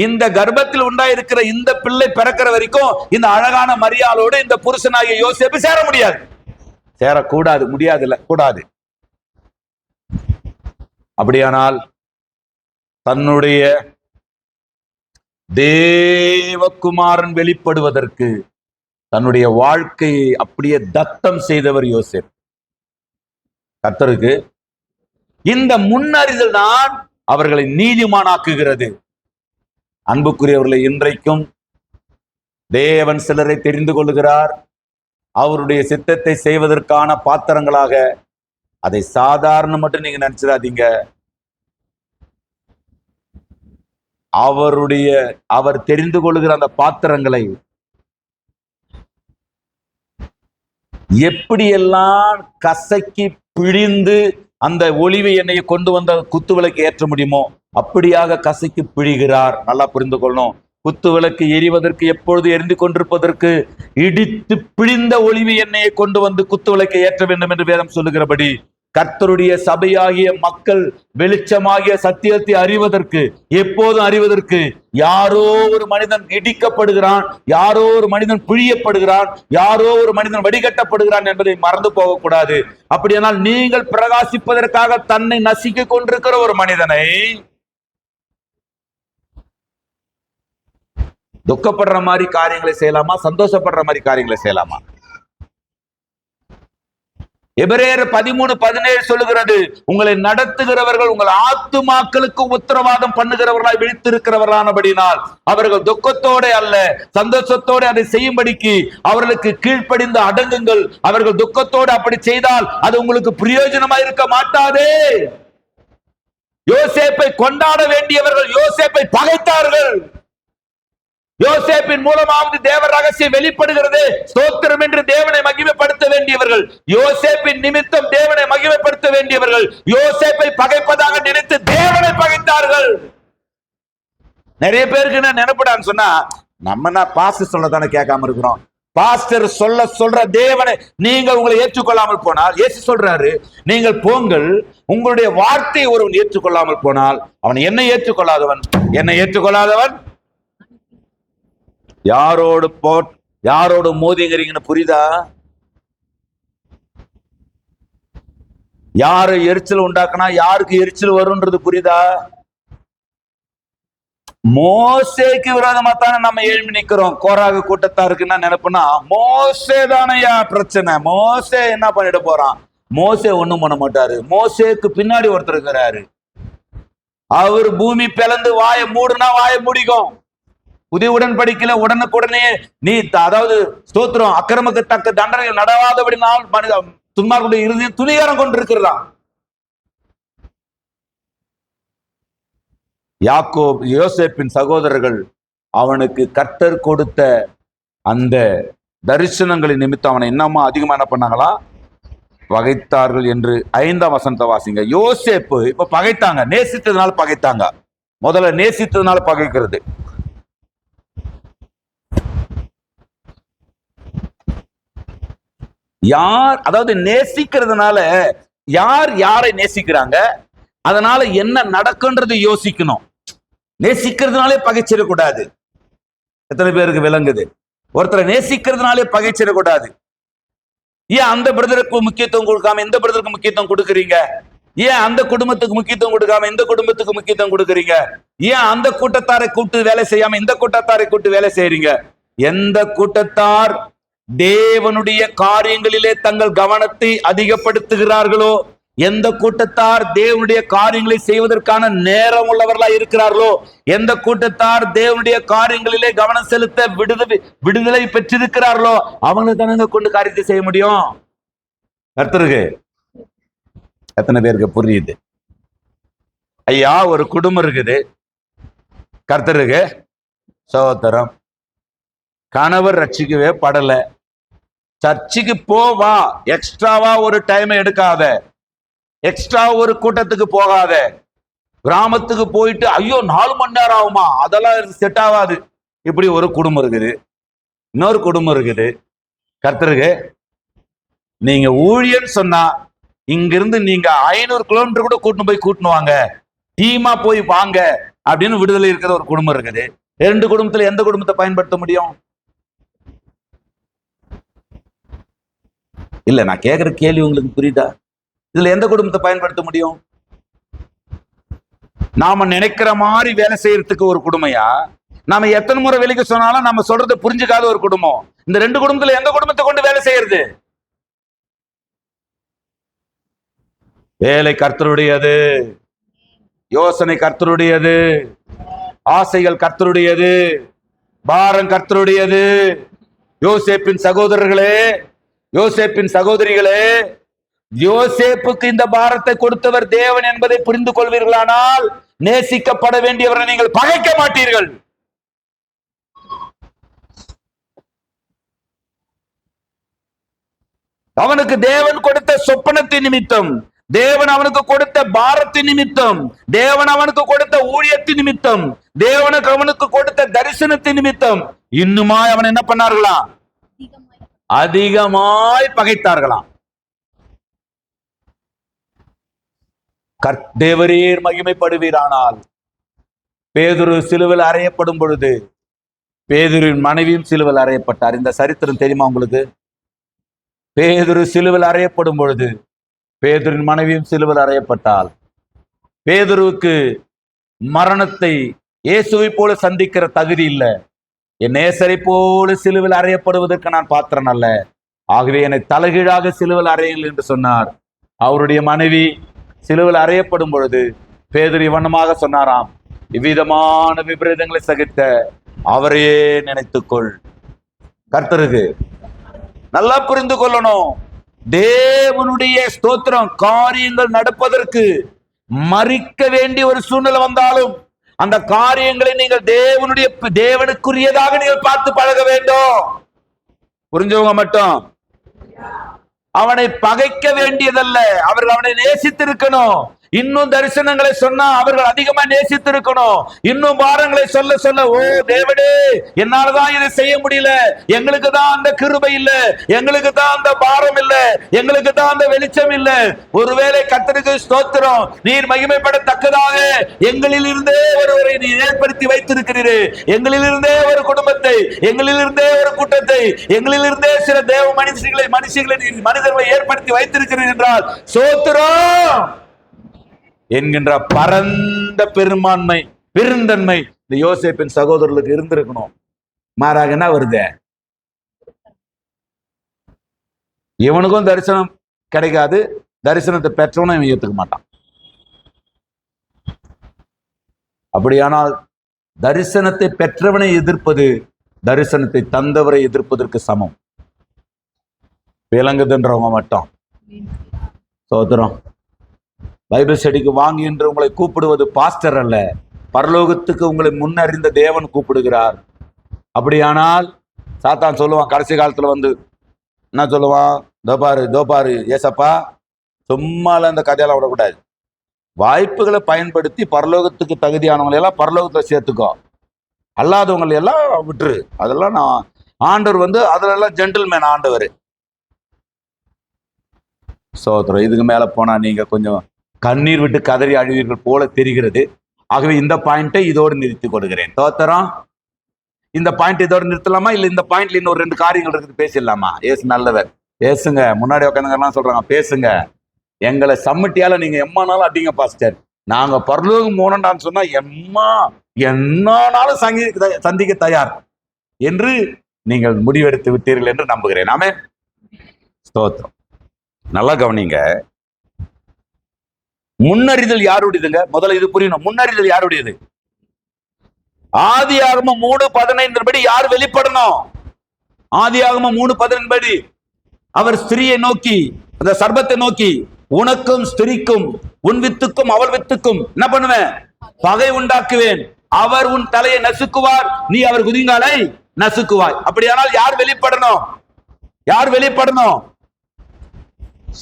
இந்த கர்ப்பத்தில் உண்டாயிருக்கிற இந்த பிள்ளை பிறக்கிற வரைக்கும் இந்த அழகான மரியாளோடு இந்த புருஷனாகிய யோசேப்பு சேர முடியாது. சேரக்கூடாது, முடியாது, இல்ல கூடாது. அப்படியானால் தன்னுடைய தேவகுமாரன் வெளிப்படுவதற்கு தன்னுடைய வாழ்க்கையை அப்படியே தத்தம் செய்தவர் யோசேப்பு. கர்த்தருக்கு இந்த முன்னறிதல் தான் அவர்களை நீதிமானாக்குகிறது. அன்புக்குரியவர்களை, இன்றைக்கும் தேவன் சிலரை தெரிந்து கொள்ளுகிறார். அவருடைய சித்தத்தை செய்வதற்கான பாத்திரங்களாக. அதை சாதாரண மட்டும் நீங்க நினைச்சிடாதீங்க. அவர் தெரிந்து கொள்ளுகிற அந்த பாத்திரங்களை எப்படியெல்லாம் கசக்கி பிழிந்து அந்த ஒளிவு எண்ணெயை கொண்டு வந்த குத்து விளக்கு ஏற்ற முடியுமோ அப்படியாக கசக்கி பிழிகிறார். நல்லா புரிந்து கொள்ளணும். குத்து விளக்கு எரிவதற்கு, எப்பொழுது எரிந்து கொண்டிருப்பதற்கு இடித்து பிழிந்த ஒளிவு எண்ணெயை கொண்டு வந்து குத்து விளக்கை ஏற்ற வேண்டும் என்று வேதம் சொல்லுகிறபடி, கர்த்தருடைய சபையாகிய மக்கள் வெளிச்சமாகிய சத்தியத்தை அறிவதற்கு, எப்போதும் அறிவதற்கு யாரோ ஒரு மனிதன் இடிக்கப்படுகிறான், யாரோ ஒரு மனிதன் பிழியப்படுகிறான், யாரோ ஒரு மனிதன் வடிகட்டப்படுகிறான் என்பதை மறந்து போகக்கூடாது. அப்படியானால் நீங்கள் பிரகாசிப்பதற்காக தன்னை நசிக்க கொண்டிருக்கிற ஒரு மனிதனை துக்கப்படுற மாதிரி காரியங்களை செய்யலாமா, சந்தோஷப்படுற மாதிரி காரியங்களை செய்யலாமா? எபிரேயர் 13:17 சொல்லுகிறது, உங்களை நடத்துகிறவர்கள் உங்கள் ஆத்துமாக்களுக்கு உத்தரவாதம் பண்ணுகிறவர்களாய் விழித்திருக்கிறவர்களானபடினால் அவர்கள் துக்கத்தோட அல்ல சந்தோஷத்தோடு அதை செய்யும்படிக்கு அவர்களுக்கு கீழ்ப்படிந்து அடங்குங்கள். அவர்கள் துக்கத்தோடு அப்படி செய்தால் அது உங்களுக்கு பிரயோஜனமாய் இருக்க மாட்டாதே. யோசேப்பை கொண்டாட வேண்டியவர்கள் யோசேப்பை பகைத்தார்கள். யோசேப்பின் மூலமாவது தேவ ரகசியம் வெளிப்படுகிறது, ஸ்தோத்திரம் என்று தேவனை மகிமைப்படுத்த வேண்டியவர்கள், யோசேப்பின் நிமித்தம் தேவனை மகிமைப்படுத்த வேண்டியவர்கள் யோசேப்பை பகைப்பதாக நினைத்து தேவனை பகைத்தார்கள். நிறைய பேருக்கு என்ன நினைப்படான்னு சொன்னா, நம்ம பாஸ்டர் சொல்லதானே கேட்காம இருக்கிறோம். பாஸ்டர் சொல்ற தேவனை நீங்கள் உங்களை ஏற்றுக்கொள்ளாமல் போனால், இயேசு சொல்றாரு, நீங்கள் போங்கள், உங்களுடைய வார்த்தையை ஒருவன் ஏற்றுக்கொள்ளாமல் போனால் அவன் என்னை ஏற்றுக்கொள்ளாதவன் யாரோடு மோதிங்கிறீங்கன்னு புரியுதா? யாரு எரிச்சல் உண்டாக்குனா யாருக்கு எரிச்சல் வரும்ன்றது புரியுதா? மோசேக்கு விரோதமா தானே நம்ம எழுப்பி நிக்கிறோம். கோராக கூட்டத்தாருக்குன்னா நினைப்புனா மோசே தானையா பிரச்சனை. மோசே என்ன பண்ணிட போறான்? மோசே ஒண்ணும் பண்ண மாட்டாரு. மோசேக்கு பின்னாடி ஒருத்தர் இருக்கிறாரு. அவர் பூமி பிளந்து வாயை மூடுனா வாயை மூடிக்கும். புதிய உடன்படிக்கையில உடனுக்குடனே நீ, அதாவது ஸ்தோத்திரம், அக்கிரமக்கு தக்க தண்டனைகள் நடவாதபடினால் மனித துன்மார்களுடைய இறுதியில் துணிகரம் கொண்டிருக்கிறதா. யோசேப்பின் சகோதரர்கள் அவனுக்கு கர்த்தர் கொடுத்த அந்த தரிசனங்களின் நிமித்தம் அவனை என்னமா அதிகமா என்ன பண்ணாங்களா? பகைத்தார்கள் என்று 5ஆம் வசனத்தை வாசிங்க. யோசேப்பு இப்ப பகைத்தாங்க, நேசித்ததுனால பகைத்தாங்க. முதல்ல நேசித்ததுனால பகைக்கிறது. யார், அதாவது நேசிக்கிறதுனால யார் யாரை நேசிக்கிறாங்க, அதனால என்ன நடக்குன்றது யோசிக்கணும். நேசிக்கிறதுனாலே பகைச்சிடக்கூடாது. எத்தனை பேருக்கு விளங்குது? ஒருத்தரை நேசிக்கிறதுனாலே பகைச்சிடக்கூடாது. ஏன் அந்த பிரதருக்கு முக்கியத்துவம் கொடுக்காம இந்த பிரதருக்கு முக்கியத்துவம் கொடுக்குறீங்க? ஏன் அந்த குடும்பத்துக்கு முக்கியத்துவம் கொடுக்காம இந்த குடும்பத்துக்கு முக்கியத்துவம் கொடுக்குறீங்க? ஏன் அந்த கூட்டத்தாரை கூட்டு வேலை செய்யாம இந்த கூட்டத்தாரை கூட்டு வேலை செய்யறீங்க? எந்த கூட்டத்தார் தேவனுடைய காரியங்களிலே தங்கள் கவனத்தை அதிகப்படுத்துகிறார்களோ, எந்த கூட்டத்தார் தேவனுடைய காரியங்களை செய்வதற்கான நேரம் உள்ளவர்களா இருக்கிறார்களோ, எந்த கூட்டத்தார் தேவனுடைய காரியங்களிலே கவனம் செலுத்த விடுதலை பெற்றிருக்கிறார்களோ, அவங்களை தானங்க கொண்டு காரியத்தை செய்ய முடியும். கர்த்தருக்கு எத்தனை பேருக்கு புரியுது? ஐயா, ஒரு குடும்பம் இருக்குது, கர்த்தருக்கு சகோதரம், கணவர் ரட்சிக்கவே படல, சர்ச்சுக்கு போவா, எக்ஸ்ட்ராவா ஒரு டைம் எடுக்காத, எக்ஸ்ட்ரா ஒரு கூட்டத்துக்கு போகாத, கிராமத்துக்கு போயிட்டு ஐயோ 4 மணி நேரம் ஆகுமா, அதெல்லாம் செட் ஆகாது. இப்படி ஒரு குடும்பம் இருக்குது. இன்னொரு குடும்பம் இருக்குது, கர்த்தருக்கு நீங்க ஊழியன்னு சொன்னா இங்கிருந்து நீங்க 500 கிலோமீட்டர் கூட கூட்டின்னு வாங்க, டீமா போய் வாங்க அப்படின்னு விடுதலை இருக்கிற ஒரு குடும்பம் இருக்குது. 2 குடும்பத்துல எந்த குடும்பத்தை பயன்படுத்த முடியும்? இல்ல, நான் கேட்கிற கேள்வி உங்களுக்கு புரியுதா? இதுல எந்த குடும்பத்தை பயன்படுத்த முடியும்? நாம நினைக்கிற மாதிரி வேலை செய்யறதுக்கு ஒரு குடும்பையா, நாம எத்தனை முறை வெளிக்கு சொன்னாலும் நம்ம சொல்றதை புரிஞ்சுக்காத ஒரு குடும்பம். இந்த 2 குடும்பத்துல எந்த குடும்பத்தை கொண்டு வேலை செய்யறது? வேலை கர்த்தருடையது, யோசனை கர்த்தருடையது, ஆசைகள் கர்த்தருடையது, பாரம் கர்த்தருடையது. யோசேப்பின் சகோதரர்களே, யோசேப்பின் சகோதரிகளே, யோசேப்புக்கு இந்த பாரத்தை கொடுத்தவர் தேவன் என்பதை புரிந்து கொள்வீர்களானால் நேசிக்கப்பட வேண்டியவரை நீங்கள் பகைக்க மாட்டீர்கள். அவனுக்கு தேவன் கொடுத்த சொப்பனத்தின் நிமித்தம், தேவன் அவனுக்கு கொடுத்த பாரத்தின் நிமித்தம், தேவன் அவனுக்கு கொடுத்த ஊழியத்தின் நிமித்தம், தேவனுக்கு அவனுக்கு கொடுத்த தரிசனத்தின் நிமித்தம் இன்னுமாய் அவன் என்ன பண்ணார்களாம்? அதிகமாய் பகைத்தார்களாம். தேவரீர் மகிமைப்படுவீரானால், பேதுரு சிலுவையில் அறையப்படும் பொழுது பேதுருவின் மனைவியும் சிலுவையில் அறையப்பட்டார். இந்த சரித்திரம் தெரியுமா உங்களுக்கு? பேதுரு சிலுவையில் அறையப்படும் பொழுது பேதுருவின் மனைவியும் சிலுவையில் அறையப்பட்டால், பேதுருவுக்கு மரணத்தை இயேசுவை போல சந்திக்கிற தகுதி இல்லை. என் நேசரை போல சிலுவையில் அறையப்படுவதற்கு நான் பாத்திரன் அல்ல, ஆகவே என்னை தலைகீழாக சிலுவையில் அறையுங்கள் என்று சொன்னார். அவருடைய மனைவி சிலுவையில் அறையப்படும் பொழுது பேதுரு இவனமாக சொன்னாராம், இவ்விதமான விபரீதங்களை சகித்த அவரையே நினைத்துக்கொள். கர்த்தருக்கு நல்லா புரிந்து கொள்ளணும். தேவனுடைய ஸ்தோத்திரம், காரியங்கள் நடப்பதற்கு மறிக்க வேண்டிய ஒரு சூழ்நிலை வந்தாலும் அந்த காரியங்களை நீங்கள் தேவனுக்குரியதாக நீங்கள் பார்த்து பழக வேண்டும். புரிஞ்சவங்க மட்டும். அவனை பகைக்க வேண்டியதல்ல, அவர்கள் அவனை நேசித்திருக்கணும். இன்னும் தரிசனங்களை சொன்னா அவர்கள் அதிகமா நேசித்திருக்கணும். இன்னும் பாரங்களை சொல்ல சொல்ல, ஓ தேவனே, என்னாலதான் இதை செய்ய முடியல, எங்களுக்கு தான் அந்த கிருபை இல்ல, எங்களுக்கு தான் அந்த பாரம் இல்ல, எங்களுக்கு தான் அந்த வெளிச்சம் இல்ல. ஒருவேளை கர்த்தருக்கு ஸ்தோத்திரம், நீர் மகிமைப்படத்தக்கதாக எங்களில் இருந்தே ஒருவரை நீர் ஏற்படுத்தி வைத்திருக்கிறீரே, எங்களில் இருந்தே ஒரு குடும்பத்தை, எங்களில் இருந்தே ஒரு கூட்டத்தை, எங்களில் இருந்தே சில தேவ மனுஷர்களை மனிதர்களை ஏற்படுத்தி வைத்திருக்கிறீர் என்றால் ஸ்தோத்திரம் என்கின்ற பரந்த பெரும்பான்மை, பெருந்தன்மை இந்த யோசேப்பின் சகோதரர்களுக்கு இருந்திருக்கணும். மாறாக என்ன வருது? இவனுக்கும் தரிசனம் கிடைக்காது, தரிசனத்தை பெற்றவனும் இவன் ஏத்துக்க மாட்டான். அப்படியானால் தரிசனத்தை பெற்றவனை எதிர்ப்பது தரிசனத்தை தந்தவரை எதிர்ப்பதற்கு சமம். விளங்குதுன்றவங்க மட்டும் சோதரம். பைபிள் ஸ்டடிக்கு வாங்கி என்று உங்களை கூப்பிடுவது பாஸ்டர் அல்ல, பரலோகத்துக்கு உங்களை முன்னறிந்த தேவன் கூப்பிடுகிறார். அப்படியானால் சாத்தான் சொல்லுவான், கடைசி காலத்துல வந்து என்ன சொல்லுவான்? தோபாரு ஏசப்பா, சும்மால இந்த கதையெல்லாம் விடக்கூடாது, வாய்ப்புகளை பயன்படுத்தி பரலோகத்துக்கு தகுதியானவங்களை எல்லாம் பரலோகத்துல சேர்த்துக்கோ, அல்லாதவங்களை எல்லாம் விட்டுரு. அதெல்லாம் நான் ஆண்டவர் வந்து அதுல எல்லாம் ஜென்டில்மேன் ஆண்டவர். சோதரம், இதுக்கு மேல போனா நீங்க கொஞ்சம் கண்ணீர் விட்டு கதறி அழுவீர்கள் போல தெரிகிறது. ஆகவே இந்த பாயிண்டை இதோடு நிறுத்தி கொடுக்கிறேன். தோத்தரம், இந்த பாயிண்ட் இதோடு நிறுத்தலாமா? இல்ல இந்த பாயிண்ட்ல இன்னொரு 2 காரியங்கள் இருக்குது, பேசிடலாமா? ஏசு நல்லவர். பேசுங்க. முன்னாடி உட்காந்துங்கலாம் சொல்றாங்க பேசுங்க. எங்களை சம்மட்டியால நீங்க எம்மானாலும் அடிங்க பாஸ்டர், நாங்க பரலோகம் போனோம்டான்னு சொன்னா என்னாலும் சந்திக்க தயார் என்று நீங்கள் முடிவெடுத்து விட்டீர்கள் என்று நம்புகிறேன். ஆமென். ஸ்தோத்திரம். நல்லா கவனிங்க. முன்னறிதல் யாருடையதுங்க? முதல்ல இது புரியணும். முன்னறிதல் யாருடையது? ஆதியாகமம் 3:15 படி யார் வெளிப்படணும்? ஆதியாகமம் 3:15 படி அவர் ஸ்திரியை நோக்கி, அந்த சர்பத்தை நோக்கி, உனக்கும் ஸ்திரிக்கும் உன் வித்துக்கும் அவள் வித்துக்கும் என்ன பண்ணுவேன்? பகை உண்டாக்குவேன். அவர் உன் தலையை நசுக்குவார், நீ அவர் குதிங்காலை நசுக்குவாய். அப்படியானால் யார் வெளிப்படணும்? யார் வெளிப்படணும்?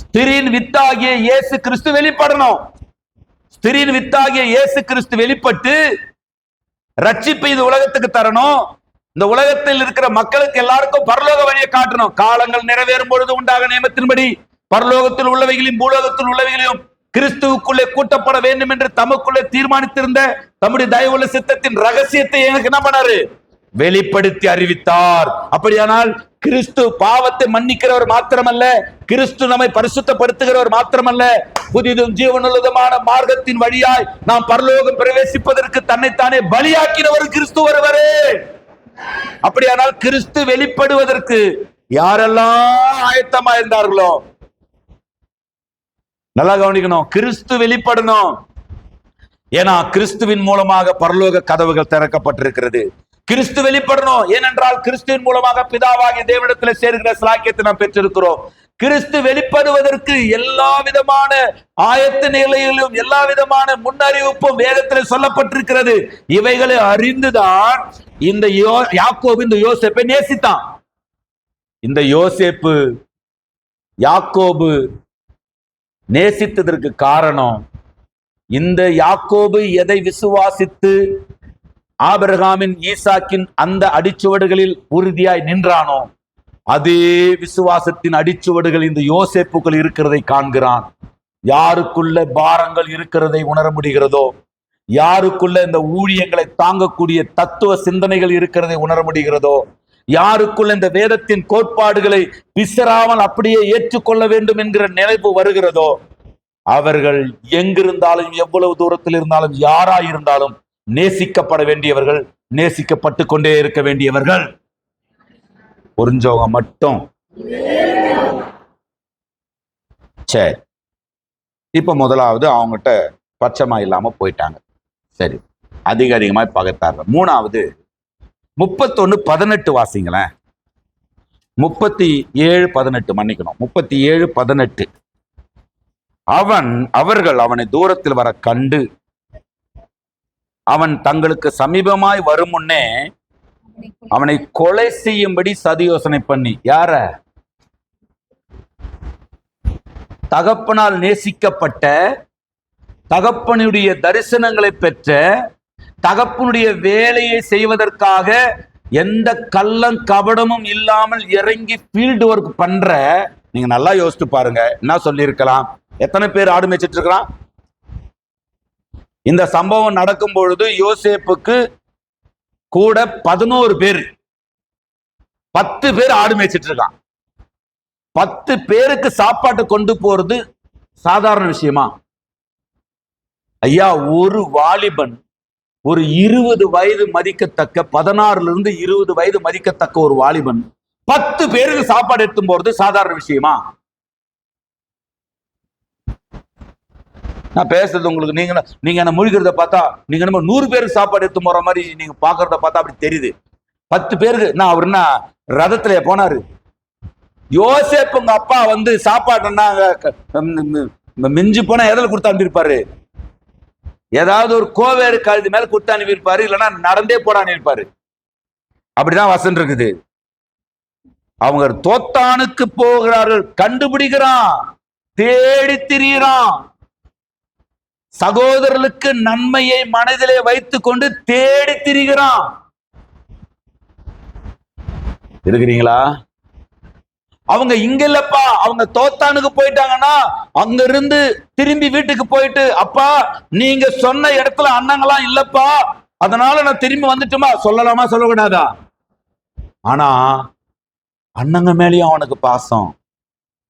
ஸ்திரியின் வித்தாகிய இயேசு கிறிஸ்து வெளிப்படணும். ஸ்திரியின் வித்தாகிய இயேசு கிறிஸ்து வெளிப்பட்டு ரட்சிப்பை இந்த உலகத்துக்கு தரணும். இந்த உலகத்தில் இருக்கிற மக்களுக்கு எல்லாருக்கும் பரலோக வழியை காட்டணும். காலங்கள் நிறைவேறும் பொழுது உண்டாக நியமத்தின்படி பரலோகத்தில் உள்ளவைகளையும் பூலோகத்தில் உள்ளவைகளையும் கிறிஸ்துவுக்குள்ளே கூட்டப்பட வேண்டும் என்று தமக்குள்ளே தீர்மானித்திருந்த தம்முடைய தயவுள்ள சித்தத்தின் ரகசியத்தை எனக்கு என்ன பண்ணாரு? வெளிப்படுத்தி அறிவித்தார். அப்படியானால் கிறிஸ்து பாவத்தை மன்னிக்கிறவர் மாத்திரமல்ல, கிறிஸ்து நம்மை பரிசுத்தப்படுத்துகிறவர் மாத்திரமல்ல, புதிதும் ஜீவனுள்ளதுமான மார்க்கத்தின் வழியாய் நாம் பரலோகம் பிரவேசிப்பதற்கு தன்னைத்தானே பலியாக்கினவர் கிறிஸ்து வருவரே. அப்படியானால் கிறிஸ்து வெளிப்படுவதற்கு யாரெல்லாம் ஆயத்தமா இருந்தார்களோ, நல்லா கவனிக்கணும், கிறிஸ்து வெளிப்படணும். ஏன்னா கிறிஸ்துவின் மூலமாக பரலோக கதவுகள் திறக்கப்பட்டிருக்கிறது. கிறிஸ்து வெளிப்படணும். ஏனென்றால் கிறிஸ்துவின் மூலமாக பிதாவாகிய தேவனிடத்தில் சேர்கிற ஸ்லாக்கியத்தை நாம் பெற்றிருக்கிறோம். கிறிஸ்து வெளிப்படுவதற்கு எல்லா விதமான ஆயத்த நிலையிலும் எல்லா விதமான முன்னறிவிப்பும் வேதத்தில் சொல்லப்பட்டிருக்கிறது. இவைகளை அறிந்துதான் இந்த யாக்கோபு இந்த யோசேப்பை நேசித்தான். இந்த யோசேப்பு யாக்கோபு நேசித்ததற்கு காரணம், இந்த யாக்கோபு எதை விசுவாசித்து ஆபிரகாமின் ஈசாக்கின் அந்த அடிச்சுவடுகளில் உறுதியாய் நின்றானோ, அதே விசுவாசத்தின் அடிச்சுவடுகள் இந்த யோசேப்புக்குள் இருக்கிறதை காண்கிறான். யாருக்குள்ள பாரங்கள் இருக்கிறதை உணர முடிகிறதோ, யாருக்குள்ள இந்த ஊழியங்களை தாங்கக்கூடிய தத்துவ சிந்தனைகள் இருக்கிறதை உணர முடிகிறதோ, யாருக்குள்ள இந்த வேதத்தின் கோட்பாடுகளை பிசராமல் அப்படியே ஏற்றுக்கொள்ள வேண்டும் என்கிற நினைப்பு வருகிறதோ, அவர்கள் எங்கிருந்தாலும் எவ்வளவு தூரத்தில் இருந்தாலும் யாராயிருந்தாலும் நேசிக்கப்பட வேண்டியவர்கள், நேசிக்கப்பட்டு கொண்டே இருக்க வேண்டியவர்கள். புரிஞ்சவங்க மட்டும். சரி, இப்ப முதலாவது அவங்ககிட்ட பட்சமா இல்லாம போயிட்டாங்க. சரி, அதிகமாய் பகைத்தார்கள். மூணாவது 31:18 வாசிங்களேன். 37:18 மன்னிக்கணும், 37:18. அவர்கள் அவனை தூரத்தில் வர கண்டு அவன் தங்களுக்கு சமீபமாய் வரும் முன்னே அவனை கொலை செய்யும்படி சதி யோசனை பண்ணி, யார? தகப்பனால் நேசிக்கப்பட்ட, தகப்பனுடைய தரிசனங்களை பெற்ற, தகப்பனுடைய வேலையை செய்வதற்காக எந்த கள்ளம் கபடமும் இல்லாமல் இறங்கி ஃபீல்டு ஒர்க் பண்ற, நீங்க நல்லா யோசிச்சு பாருங்க, என்ன சொல்லி இருக்கலாம்? எத்தனை பேர் ஆடு மேய்ச்சிட்டு இருக்கிறான்? இந்த சம்பவம் நடக்கும் பொழுது யோசேப்புக்கு கூட 11 பேர், 10 பேர் ஆடு மேய்ச்சிட்டு இருக்கான். 10 பேருக்கு சாப்பாட்டு கொண்டு போறது சாதாரண விஷயமா? ஐயா, ஒரு வாலிபன், ஒரு 20 வயது மதிக்கத்தக்க, 16 20 வயது மதிக்கத்தக்க ஒரு வாலிபன் 10 பேருக்கு சாப்பாடு எடுத்தும் போறது சாதாரண விஷயமா? நான் பேசுறது உங்களுக்கு, நீங்க என்ன மூழ்கிறத பார்த்தா நீங்க நம்ம 100 பேருக்கு சாப்பாடு எடுத்து போற மாதிரி நீங்க பாக்குறத பார்த்தா அப்படி தெரியுது. 10 பேருக்கு. நான் அவர் என்ன ரதத்துல போனாரு? யோசேப்புங்க அப்பா வந்து சாப்பாடுன்னா மிஞ்சி போனா எதில் கொடுத்து அனுப்பியிருப்பாரு? ஏதாவது ஒரு கோவேறு கழுது மேல கொடுத்து அனுப்பியிருப்பாரு, இல்லைன்னா நடந்தே போட அனுப்பியிருப்பாரு. அப்படிதான் வசன் இருக்குது. அவங்க தோத்தானுக்கு போகிறார்கள், கண்டுபிடிக்கிறான், தேடி திரியிறான். சகோதரர்களுக்கு நன்மையை மனதிலே வைத்துக் கொண்டு தேடி திரிகிறான். இருக்கிறீங்களா? அவங்க இங்க இல்லப்பா, அவங்க தோத்தானுக்கு போயிட்டாங்கன்னா அங்க இருந்து திரும்பி வீட்டுக்கு போயிட்டு, அப்பா நீங்க சொன்ன இடத்துல அண்ணங்களாம் இல்லப்பா, அதனால நான் திரும்பி வந்துட்டுமா சொல்லலாமா சொல்லக்கூடாதா? ஆனா அண்ணங்க மேலேயும் அவனுக்கு பாசம்,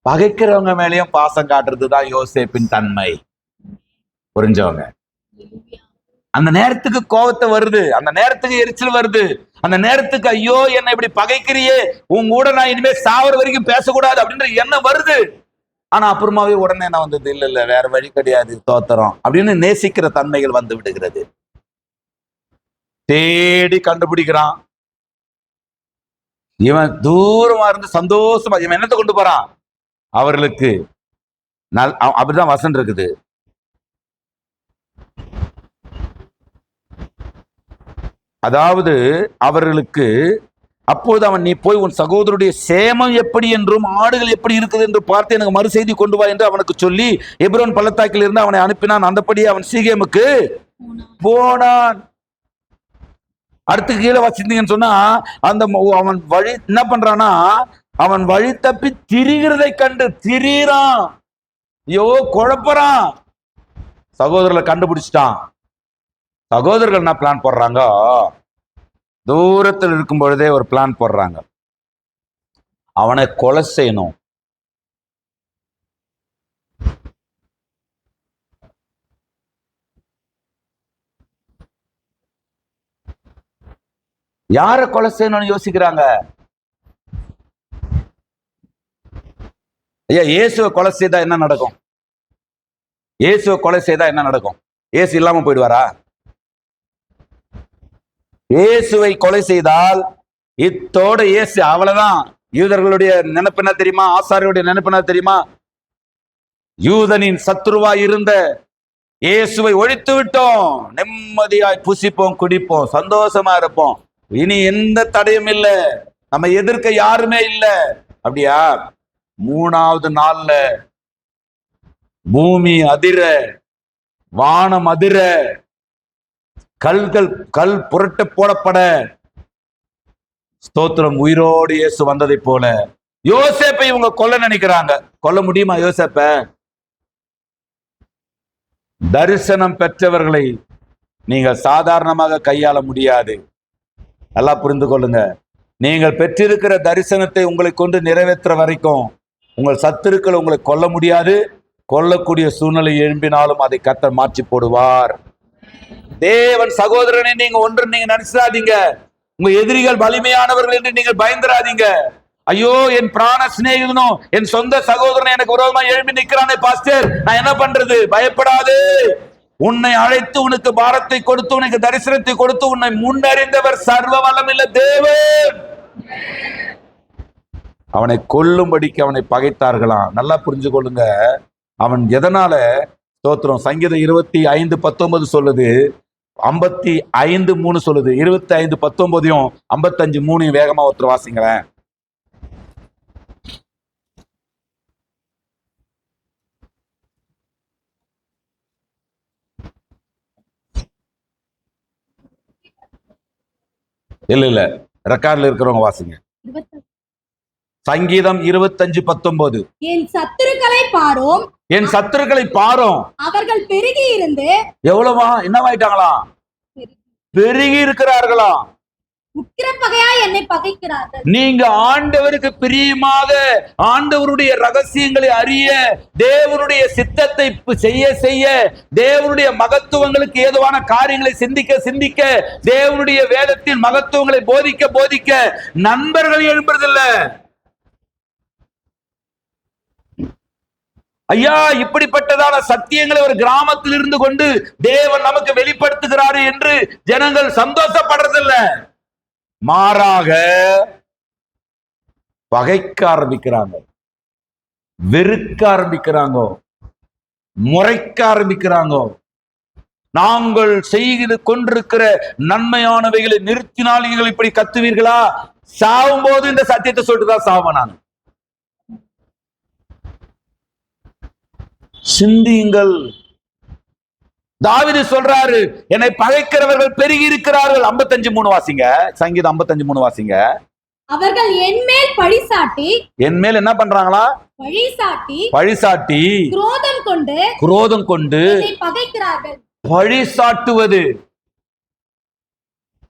பகைக்கிறவங்க மேலேயும் பாசம் காட்டுறதுதான் யோசேப்பின் தன்மை. புரிஞ்சவங்க. அந்த நேரத்துக்கு கோபத்தை வருது, அந்த நேரத்துக்கு எரிச்சல் வருது, அந்த நேரத்துக்கு ஐயோ என்ன இப்படி பகைக்கிறியே, உன் கூட நான் இனிமே சாவர வரைக்கும் பேசக்கூடாது அப்படின்ற எண்ணம் வருது. ஆனா அப்புறமாவே உடனே என்ன வந்தது, இல்ல இல்ல வேற வழி கிடையாது, தோத்திரம் அப்படின்னு நேசிக்கிற தன்மைகள் வந்து விடுகிறது. தேடி கண்டுபிடிக்கிறான். இவன் தூரமா இருந்து சந்தோஷமா இவன் என்னத்தை கொண்டு போறான் அவர்களுக்கு. அப்படிதான் வசனம் இருக்குது. அதாவது அவர்களுக்கு அப்போது அவன், நீ போய் உன் சகோதரருடைய சேமம் எப்படி என்றும் ஆடுகள் எப்படி இருக்குது என்று பார்த்து எனக்கு மறு செய்தி கொண்டு வா என்று அவனுக்கு சொல்லி எப்ரோன் பள்ளத்தாக்கில் இருந்து அவனை அனுப்பினான். அந்தபடி அவன் சீகேமுக்கு போனான். அடுத்து கீழே வச்சிருந்தீங்கன்னு சொன்னா, அந்த அவன் வழி என்ன பண்றானா, அவன் வழி தப்பி திரிகிறதை கண்டு திரிறான். ஐயோ குழப்பறான். சகோதரர்களை கண்டுபிடிச்சிட்டான். சகோதரர்கள் என்ன பிளான் போடுறாங்க, தூரத்தில் இருக்கும் பொழுதே ஒரு பிளான் போடுறாங்க, அவனை கொலை செய்யணும். யார கொலை செய்யணும்னு யோசிக்கிறாங்க. ஐயா, இயேசுவை கொலை செய்தா என்ன நடக்கும்? இயேசுவை கொலை செய்தா என்ன நடக்கும்? இயேசு இல்லாம போயிடுவாரா? இயேசுவை கொலை செய்தால் இத்தோட இயேசு அவ்வளவுதான். யூதர்களுடைய நினைப்பு என்ன தெரியுமா? ஆசாரியருடைய நினைப்பு என்ன தெரியுமா? யூதனின் சத்துருவா இருந்த இயேசுவை ஒழித்து விட்டோம், நிம்மதியாய் புசிப்போம், குடிப்போம், சந்தோஷமா இருப்போம், இனி எந்த தடையும் இல்லை, நம்ம எதிர்க்க யாருமே இல்லை. அப்படியா? மூணாவது நாள்ல பூமி அதிர, வானம் அதிர, கல் புரட்ட போடப்பட, ஸ்தோத்திரம், உயிரோடு இயேசு வந்ததை போல யோசேப்பை இவங்க கொல்ல நினைக்கிறாங்க. கொல்ல முடியுமா யோசேப்ப? தரிசனம் பெற்றவர்களை நீங்கள் சாதாரணமாக கையாள முடியாது. நல்லா புரிந்து கொள்ளுங்க. நீங்கள் பெற்றிருக்கிற தரிசனத்தை உங்களை கொண்டு நிறைவேற்ற வரைக்கும் உங்கள் சத்துருக்கள் உங்களை கொல்ல முடியாது. கொல்லக்கூடிய சூழ்நிலை எழும்பினாலும் அதை கர்த்தர் மாற்றி போடுவார். தேவன் சகோதரனை நீங்க ஒன்று நீங்க நினைச்சிடாதீங்க. உங்க எதிரிகள் வலிமையானவர்கள் என்று நீங்கள் பயந்துராதீங்க. ஐயோ, என் பிராண சிநேகிதனும் என் சொந்த சகோதரன் எனக்கு விரோதமா எழுப்பி நிக்கிறானே பாஸ்டர், நான் என்ன பண்றது? பயப்படாது. உன்னை அழைத்து உனக்கு பாரத்தை கொடுத்து உனக்கு தரிசனத்தை கொடுத்து உன்னை முன்னறிந்தவர் சர்வ வல்லமையுள்ள தேவன். அவனை கொல்லும்படிக்கு அவனை பகைத்தார்களாம். நல்லா புரிஞ்சு கொள்ளுங்க. அவன் எதனால? ஸ்தோத்திரம், சங்கீதம் 25:19 சொல்லுது, 55:3 சொல்லுது. 25:19 55:3 வேகமா ஒருத்தர் வாசிங்களேன். இல்ல ரெக்கார்ட்ல இருக்கிறவங்க வாசிங்க. சங்கீதம் 25:19. என் சத்துருக்களை பாரும், என் சத்துருக்களை பாரும், அவர்கள் பெருகி இருந்து எவ்வளவா என்னவாயிட்டாங்களாம்? பெருகி இருக்கிறார்களாம். உக்கிரப்பகையாய் என்னை பகைக்கிறார்கள். நீங்க ஆண்டவருக்கு பிரியமாக ஆண்டவருடைய ரகசியங்களை அறிய, தேவனுடைய சித்தத்தை செய்ய செய்ய, தேவனுடைய மகத்துவங்களுக்கு ஏதுவான காரியங்களை சிந்திக்க சிந்திக்க, தேவனுடைய வேதத்தின் மகத்துவங்களை போதிக்க போதிக்க நண்பர்கள் எழும்புறதில்லை. ஐயா, இப்படிப்பட்டதான சத்தியங்களை ஒரு கிராமத்தில் இருந்து கொண்டு தேவன் நமக்கு வெளிப்படுத்துகிறாரு என்று ஜனங்கள் சந்தோஷப்படுறதில்லை. மாறாக பகைக்க ஆரம்பிக்கிறாங்க, வெறுக்க ஆரம்பிக்கிறாங்க, முறைக்க ஆரம்பிக்கிறாங்க. நாங்கள் செய்து கொண்டிருக்கிற நன்மையானவைகளை நிறுத்தினால் நீங்கள் இப்படி கத்துவீர்களா? சாவும் போது இந்த சத்தியத்தை சொல்லிட்டுதான் சாவ. நான் சிந்தியுங்கள். தாவீது சொல்றாரு, என்னை பகைக்கிறவர்கள் பெருகி இருக்கிறார்கள். 55:3 வாசிங்க. சங்கீதம் 55:3 வாசிங்க. அவர்கள் என் மேல் பழிசாட்டி, என் மேல் என்ன பண்றாங்களா? பழிசாட்டி குரோதம் கொண்டு பகைக்கிறார்கள். பழிசாட்டுவது,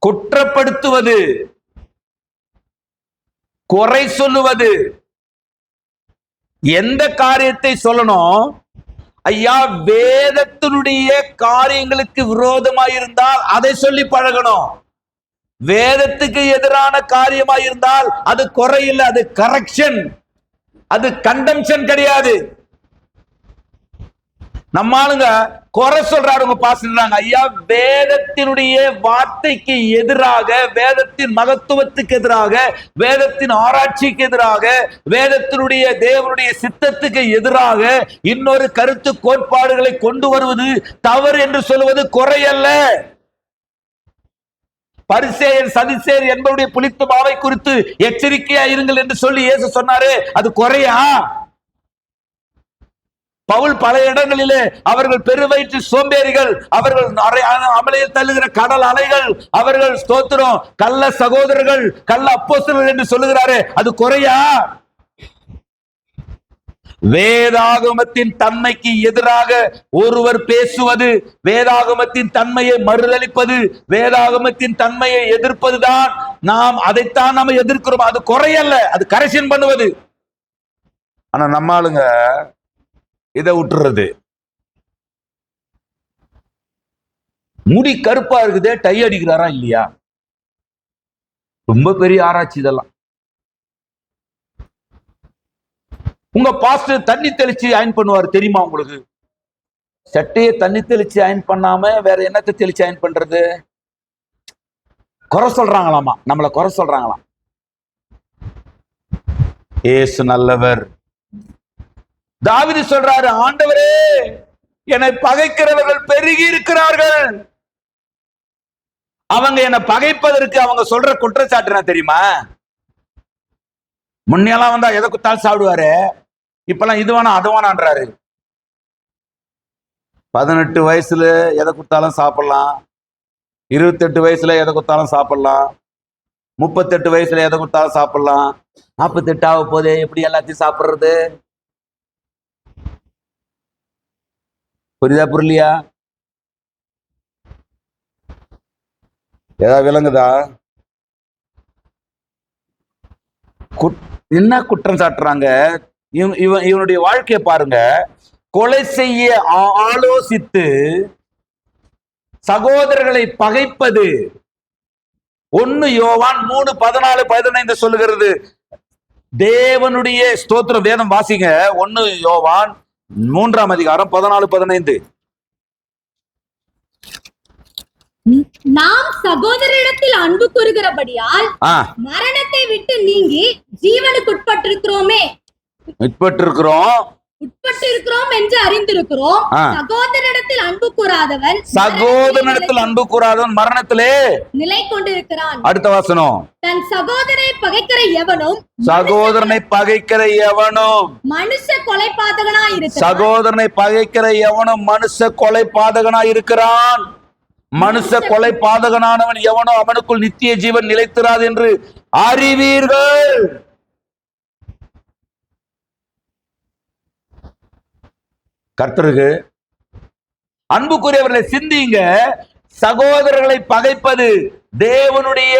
குற்றப்படுத்துவது, குறை சொல்லுவது, எந்த காரியத்தை சொல்லணும்? ஐயா, வேதத்தினுடைய காரியங்களுக்கு விரோதமாயிருந்தால் அதை சொல்லி பழகணும். வேதத்துக்கு எதிரான காரியமாயிருந்தால் அது குறையில்லை, அது கரெக்ஷன், அது கண்டம்ஷன் கிடையாது. நம்ம ஆளுங்க குறை சொல்றாருங்க பாஸ்டர். ஐயா, வேதத்தினுடைய வார்த்தைக்கு எதிராக, வேதத்தின் மகத்துவத்துக்கு எதிராக, வேதத்தின் ஆராய்ச்சிக்கு எதிராக, வேதத்தினுடைய தேவனுடைய சித்தத்துக்கு எதிராக இன்னொரு கருத்து கோட்பாடுகளை கொண்டு வருவது தவறு என்று சொல்வது குறையல்ல. பரிசேயர் சதிசேயர் என்பவருடைய புளித்த மாவை குறித்து எச்சரிக்கையா இருங்கள் என்று சொல்லி இயேசு சொன்னாரு, அது குறையா? பவுல் பல இடங்களிலே அவர்கள் பெருவயிற்று சோம்பேறிகள், அவர்கள் அமலையில் தள்ளுகிற கடல் அலைகள், அவர்கள் ஸ்தோத்திரம் கள்ள சகோதரர்கள், கள்ள அப்போஸ்தலர்கள் என்று சொல்லுகிறாரு, அது குறையா? வேதாகமத்தின் தன்மைக்கு எதிராக ஒருவர் பேசுவது, வேதாகமத்தின் தன்மையை மறுதளிப்பது, வேதாகமத்தின் தன்மையை எதிர்ப்பதுதான். நாம் அதைத்தான் நம்ம எதிர்க்கிறோம். அது குறையல்ல, அது கரெக்ஷன் பண்ணுவது. ஆனா நம்ம ஆளுங்க இதை விட்டுறது. முடி கருப்பா இருக்குதே, டை அடிக்கிறாரா இல்லையா? ரொம்ப பெரிய ஆராய்ச்சி இதெல்லாம். உங்க பாஸ்டர் தண்ணி தெளிச்சு அயன் பண்ணுவார் தெரியுமா உங்களுக்கு? சட்டையை தண்ணி தெளிச்சு அயன் பண்ணாம வேற என்னத்தை தெளிச்சு அயன் பண்றது? குறை சொல்றாங்களாமா, நம்மளை குறை சொல்றாங்களாம். ஏசு நல்லவர். தாவீது சொல்றாரு, ஆண்டவரே, என்னை பகைக்கிறவர்கள் பெருகி இருக்கிறார்கள். அவங்க என்னை பகைப்பதற்கு அவங்க சொல்ற குற்றச்சாட்டு தெரியுமா? முன்னெல்லாம் வந்தா எதை குத்தாலும் சாப்பிடுவாரு, இப்பெல்லாம் இது வேணா அது வேணான்றாரு. 18 வயசுல எதை குத்தாலும் சாப்பிடலாம், 28 வயசுல எதை குத்தாலும் சாப்பிடலாம், 38 வயசுல எதை குத்தாலும் சாப்பிடலாம், 48 ஆக போதே எப்படி எல்லாத்தையும் சாப்பிடுறது? புரியுதா புரியலையா? ஏதாவது விளங்குதா? என்ன குற்றம் சாட்டுறாங்க? இவனுடைய வாழ்க்கையை பாருங்க. கொலை செய்ய ஆலோசித்து சகோதரர்களை பகைப்பது. 1 யோவான் 3:14-15 சொல்லுகிறது. தேவனுடைய ஸ்தோத்திர வேதம் வாசிங்க. 1 யோவான் 3ஆம் அதிகாரம் 14-15. நாம் சகோதரிடத்தில் அன்பு கூறுகிறபடியால் மரணத்தை விட்டு நீங்கி ஜீவனுக்கு உட்பட்டிருக்கிறோமே. உட்பட்டிருக்கிறோம் என்று அறிந்திருக்கிறோம். சகோதரிடத்தில் அன்பு கூறாதவன் மரணத்திலே நிலை கொண்டிருக்கிறான். அடுத்த வசனம், தன் சகோதரனை பகைக்கிற எவனும் மனுஷ கொலைபாதகனாய் இருக்கிறான். மனுஷ கொலைபாதகனானவன் எவனோ அவனுக்குள் நித்திய ஜீவன் நிலைத்திராது என்று அறிவீர்கள். கர்த்தருக்கு அன்புக்குரியவர்களை சிந்திங்க. சகோதரர்களை பகைப்பது தேவனுடைய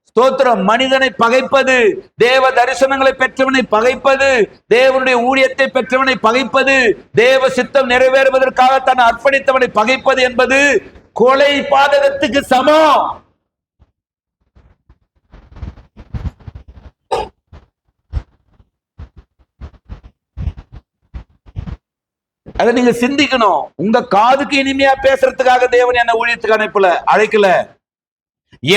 ஸ்தோத்திரம், மனிதனை பகைப்பது, தேவ தரிசனங்களை பெற்றவனை பகைப்பது, தேவனுடைய ஊழியத்தை பெற்றவனை பகைப்பது, தேவ சித்தம் நிறைவேறுவதற்காக தன்னை அர்ப்பணித்தவனை பகைப்பது என்பது கொலை பாதகத்துக்கு சமம். அதை நீங்க சிந்திக்கணும். உங்க காதுக்கு இனிமையா பேசுறதுக்காக தேவன் என்ன ஊழியத்துக்கு அழைக்கல.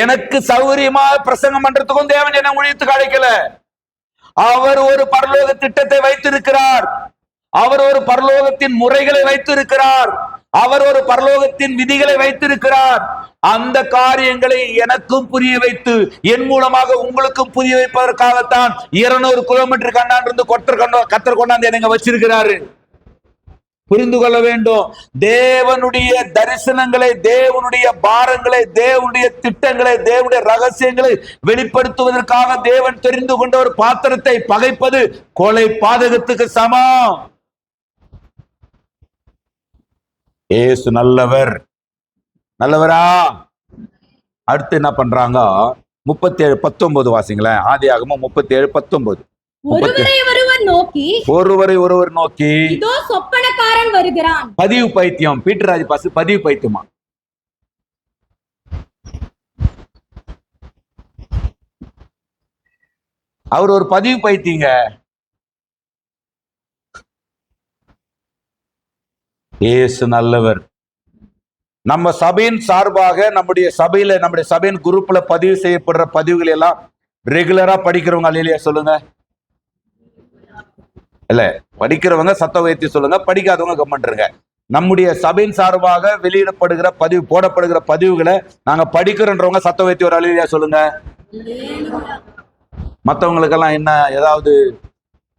எனக்கு சௌகரியமா பிரசங்கம் பண்றதுக்கும் தேவன் என்ன ஊழியத்துக்கு அழைக்கல. அவர் ஒரு பரலோக திட்டத்தை வைத்திருக்கிறார். அவர் ஒரு பரலோகத்தின் முறைகளை வைத்திருக்கிறார். அவர் ஒரு பரலோகத்தின் விதிகளை வைத்திருக்கிறார். அந்த காரியங்களை எனக்கும் புரிய வைத்து என் மூலமாக உங்களுக்கும் புரிய வைப்பதற்காகத்தான் 200 கிலோமீட்டர் கண்ணாண்டு கத்தர் கொண்டாந்து என்னங்க வச்சிருக்கிறாரு. புரிந்து கொள்ள வேண்டும். தேவனுடைய தரிசனங்களை, தேவனுடைய பாரங்களை, தேவனுடைய திட்டங்களை, தேவனுடைய ரகசியங்களை வெளிப்படுத்துவதற்காக தேவன் தெரிந்து கொண்ட ஒரு பாத்திரத்தை பகைப்பது கொலை பாதகத்துக்கு சமம். ஏசு நல்லவர். நல்லவரா? அடுத்து என்ன பண்றாங்க? 37:19 வாசிங்களேன். ஆதியாகமம் 37:19. ஒருவரை ஒருவர் நோக்கி, ஒருவரை ஒருவர் நோக்கி, இதோ சொப்பனக்காரன் வருகிறான். பதிவு பைத்தியம். பீட்டராஜ் பாஸ் பதிவு பைத்தியமா? அவர் ஒரு பதிவு பைத்தியங்க. இயேசு நல்லவர். நம்ம சபையின் சார்பாக நம்முடைய சபையின் குரூப்ல பதிவு செய்யப்படுற பதிவுகள் எல்லாம் ரெகுலரா படிக்கிறவங்க அல்லையா சொல்லுங்க. இல்ல, படிக்கிறவங்க சத்தம் உயர்த்தி சொல்லுங்க, படிக்காதவங்க கமெண்ட்ருங்க. நம்முடைய சபையின் சார்பாக வெளியிடப்படுகிற பதிவு, போடப்படுகிற பதிவுகளை நாங்க படிக்கிறோன்றவங்க சத்தம் உயர்த்தி ஒரு அல்லையா சொல்லுங்க. மற்றவங்களுக்கெல்லாம் என்ன, ஏதாவது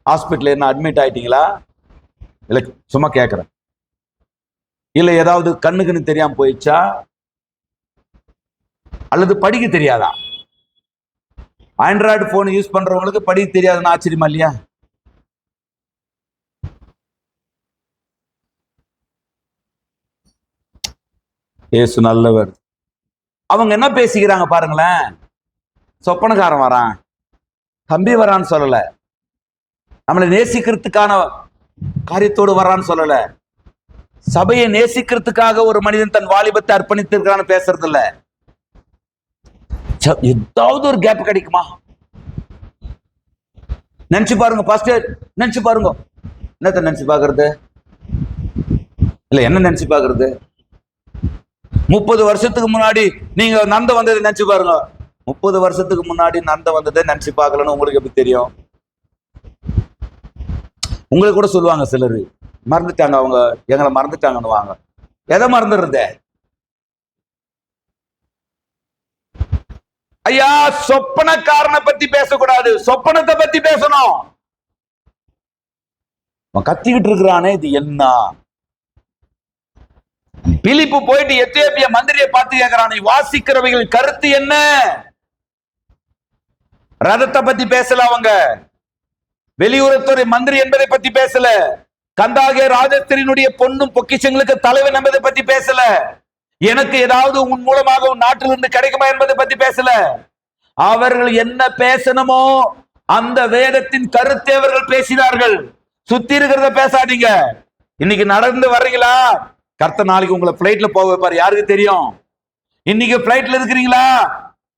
ஹாஸ்பிட்டல் என்ன அட்மிட் ஆயிட்டீங்களா? இல்ல சும்மா கேட்குறேன். இல்ல ஏதாவது கண்ணுக்குன்னு தெரியாம போயிடுச்சா? அல்லது படிக்க தெரியாதா? ஆண்ட்ராய்டு போன் யூஸ் பண்றவங்களுக்கு படிக்க தெரியாதுன்னு ஆச்சரியமா இல்லையா? இயேசு நல்லவர். அவங்க என்ன பேசிக்கிறாங்க பாருங்களேன். சொப்பனக்காரன் வரான், தம்பி வரான்னு சொல்லல, நம்மளை நேசிக்கிறதுக்கான காரியத்தோடு வரான்னு சொல்லல, சபையை நேசிக்கிறதுக்காக ஒரு மனிதன் தன் வாலிபத்தை அர்ப்பணித்திருக்கான்னு பேசுறது இல்ல. ஏதாவது ஒரு கேப் கிடைக்குமா? நினைச்சு பாருங்க பாஸ்டர், நினைச்சு பாருங்க. என்னத்த நினைச்சு பாக்குறது? இல்ல என்ன நினைச்சு பாக்குறது? 30 வருஷத்துக்கு முன்னாடி நீங்க நந்த வந்ததை நினைச்சு பாருங்க. 30 வருஷத்துக்கு முன்னாடி நந்த வந்ததை நினைச்சு பார்க்கலன்னு உங்களுக்கு எப்படி தெரியும்? உங்களுக்கு கூட சொல்லுவாங்க சிலர், மறந்துட்டாங்க, அவங்க எங்களை மறந்துட்டாங்கன்னு வாங்க. எதை மறந்துடுறது? ஐயா, சொப்பனக்காரனை பத்தி பேசக்கூடாது, சொப்பனத்தை பத்தி பேசணும். கத்திக்கிட்டு இருக்கிறானே, இது என்ன? பிலிப்பு போயிட்டு எத்தியோப்பிய மந்திரியை பார்த்து கேட்கிறான், வாசிக்கிறவைகள் கருத்து என்ன? ரதத்தை பத்தி பேசல, அவங்க வெளியுறவுத்துறை மந்திரி என்பதை பத்தி பேசல, கந்தாகிய ராஜஸ்திரியினுடைய பொண்ணும் பொக்கிஷங்களுக்கு தலைவன் என்பதை பத்தி பேசல, எனக்கு ஏதாவது உன் மூலமாக உன் நாட்டிலிருந்து கிடைக்குமா என்பதை பத்தி பேசல. அவர்கள் என்ன பேசணுமோ அந்த வேதத்தின் கருத்தை அவர்கள் பேசினார்கள். சுத்தி இருக்கிறத பேசாதீங்க. இன்னைக்கு நடந்து வர்றீங்களா? கர்த்தர் நாளைக்கு உங்களை பிளைட்ல போக வைப்பாரு, யாருக்கு தெரியும்? இன்னைக்கு பிளைட்ல இருக்கிறீங்களா?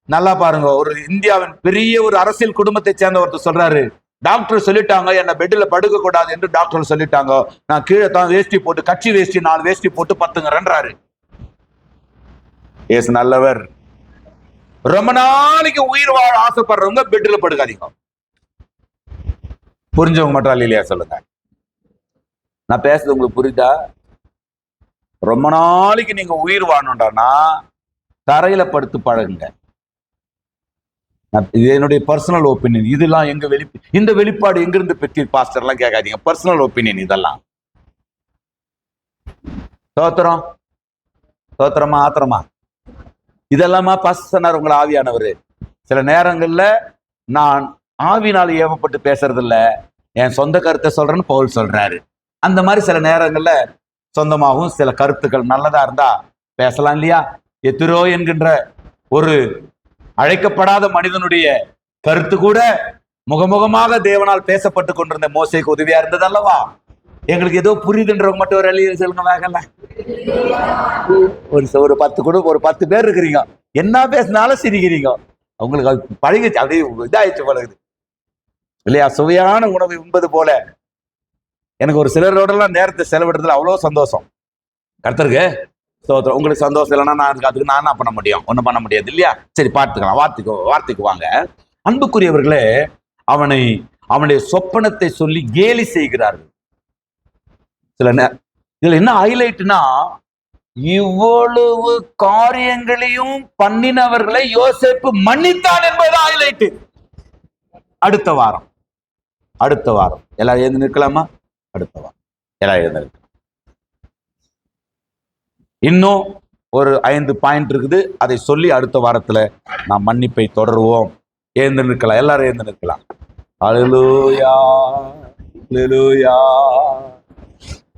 நல்லா பாருங்க. ஒரு இந்தியாவின் பெரிய ஒரு அரசியல் குடும்பத்தை சேர்ந்த ஒருத்தர் சொல்றாரு, டாக்டர் சொல்லிட்டாங்க என்ன பெட்ல படுக்க கூடாது என்று டாக்டர் சொல்லிட்டாங்க, நான் கீழே தான் வேஷ்டி போட்டு, கட்சி வேஷ்டி 4 வேஷ்டி போட்டு பத்துங்கன்றாரு. ஏசு நல்லவர். ரொம்ப நாளைக்கு உயிர் வாழ ஆசைப்படுறவங்க பெட்ல படுக்காதீங்க. புரிஞ்சவங்க மட்டும் இல்லையா சொல்லுங்க. நான் பேசுறது உங்களுக்கு புரியுதா? ரொம்ப நாளைக்கு நீங்க உயிர் வாழணும்டானா தரையில படுத்து பழகுங்க. இது என்னுடைய பர்சனல் ஒப்பீனியன். இதெல்லாம் எங்க இந்த வெளிப்பாடு எங்கிருந்து பெற்றீர் பாஸ்டர் எல்லாம் கேட்காதீங்க. பர்சனல் ஒப்பீனியன் இதெல்லாம். தோத்திரம் தோத்திரமா ஆத்திரமா இதெல்லாமா பாஸ்டர் சொன்னார் உங்களை ஆவியானவர். சில நேரங்கள்ல நான் ஆவினால் ஏவப்பட்டு பேசுறது இல்ல, என் சொந்த கருத்தை சொல்றேன்னு பவுல் சொல்றாரு. அந்த மாதிரி சில நேரங்கள்ல சொந்தமாகவும் சில கருத்துக்கள் நல்லதா இருந்தா பேசலாம் இல்லையா? எத்திரோ என்கின்ற ஒரு அழைக்கப்படாத மனிதனுடைய கருத்து கூட முகமுகமாக தேவனால் பேசப்பட்டு கொண்டிருந்த மோசேக்கு உதவியா இருந்தது அல்லவா? எங்களுக்கு ஏதோ புரியுதுன்றவங்க மட்டும் ஒரு அழிய சொல்லுங்க வேகல. ஒரு 10 கூட ஒரு 10 பேர் இருக்கிறீங்க, என்ன பேசினாலும் சிரிக்கிறீங்க. அவங்களுக்கு பழகிச்சு, அப்படியே இதாயிடுச்சு பழகுது இல்லையா? சுவையான உணவை உண்பது போல எனக்கு ஒரு சிலரோடலாம் நேரத்தை செலவிடுறதுல அவ்வளோ சந்தோஷம். கர்த்தருக்கு ஸ்தோத்திரம். உங்களுக்கு சந்தோஷம் இல்லைன்னா அதுக்கு நான் என்ன பண்ண முடியும்? ஒன்றும் பண்ண முடியாது இல்லையா? சரி, பார்த்துக்கலாம். வார்த்தைக்கு வாங்க. அன்புக்குரியவர்களே, அவனுடைய சொப்பனத்தை சொல்லி கேலி செய்கிறார்கள். இதுல என்ன ஹைலைட்னா, இவ்வளவு காரியங்களையும் பண்ணினவர்களை யோசேப்பு மன்னித்தான் என்பது ஹைலைட். அடுத்த வாரம் எல்லாரும் எழுந்து நிற்கலாமா? அடுத்த வாரம் எல்லாரும் எழுந்து நிற்கலாம். இன்னும் ஒரு 5 பாயிண்ட் இருக்குது, அதை சொல்லி அடுத்த வாரத்துல நாம் மன்னிப்பை தொடருவோம். எழுந்து நிற்கலாம், எல்லாரும் எழுந்து நிற்கலாம். அல்லேலூயா, அல்லேலூயா.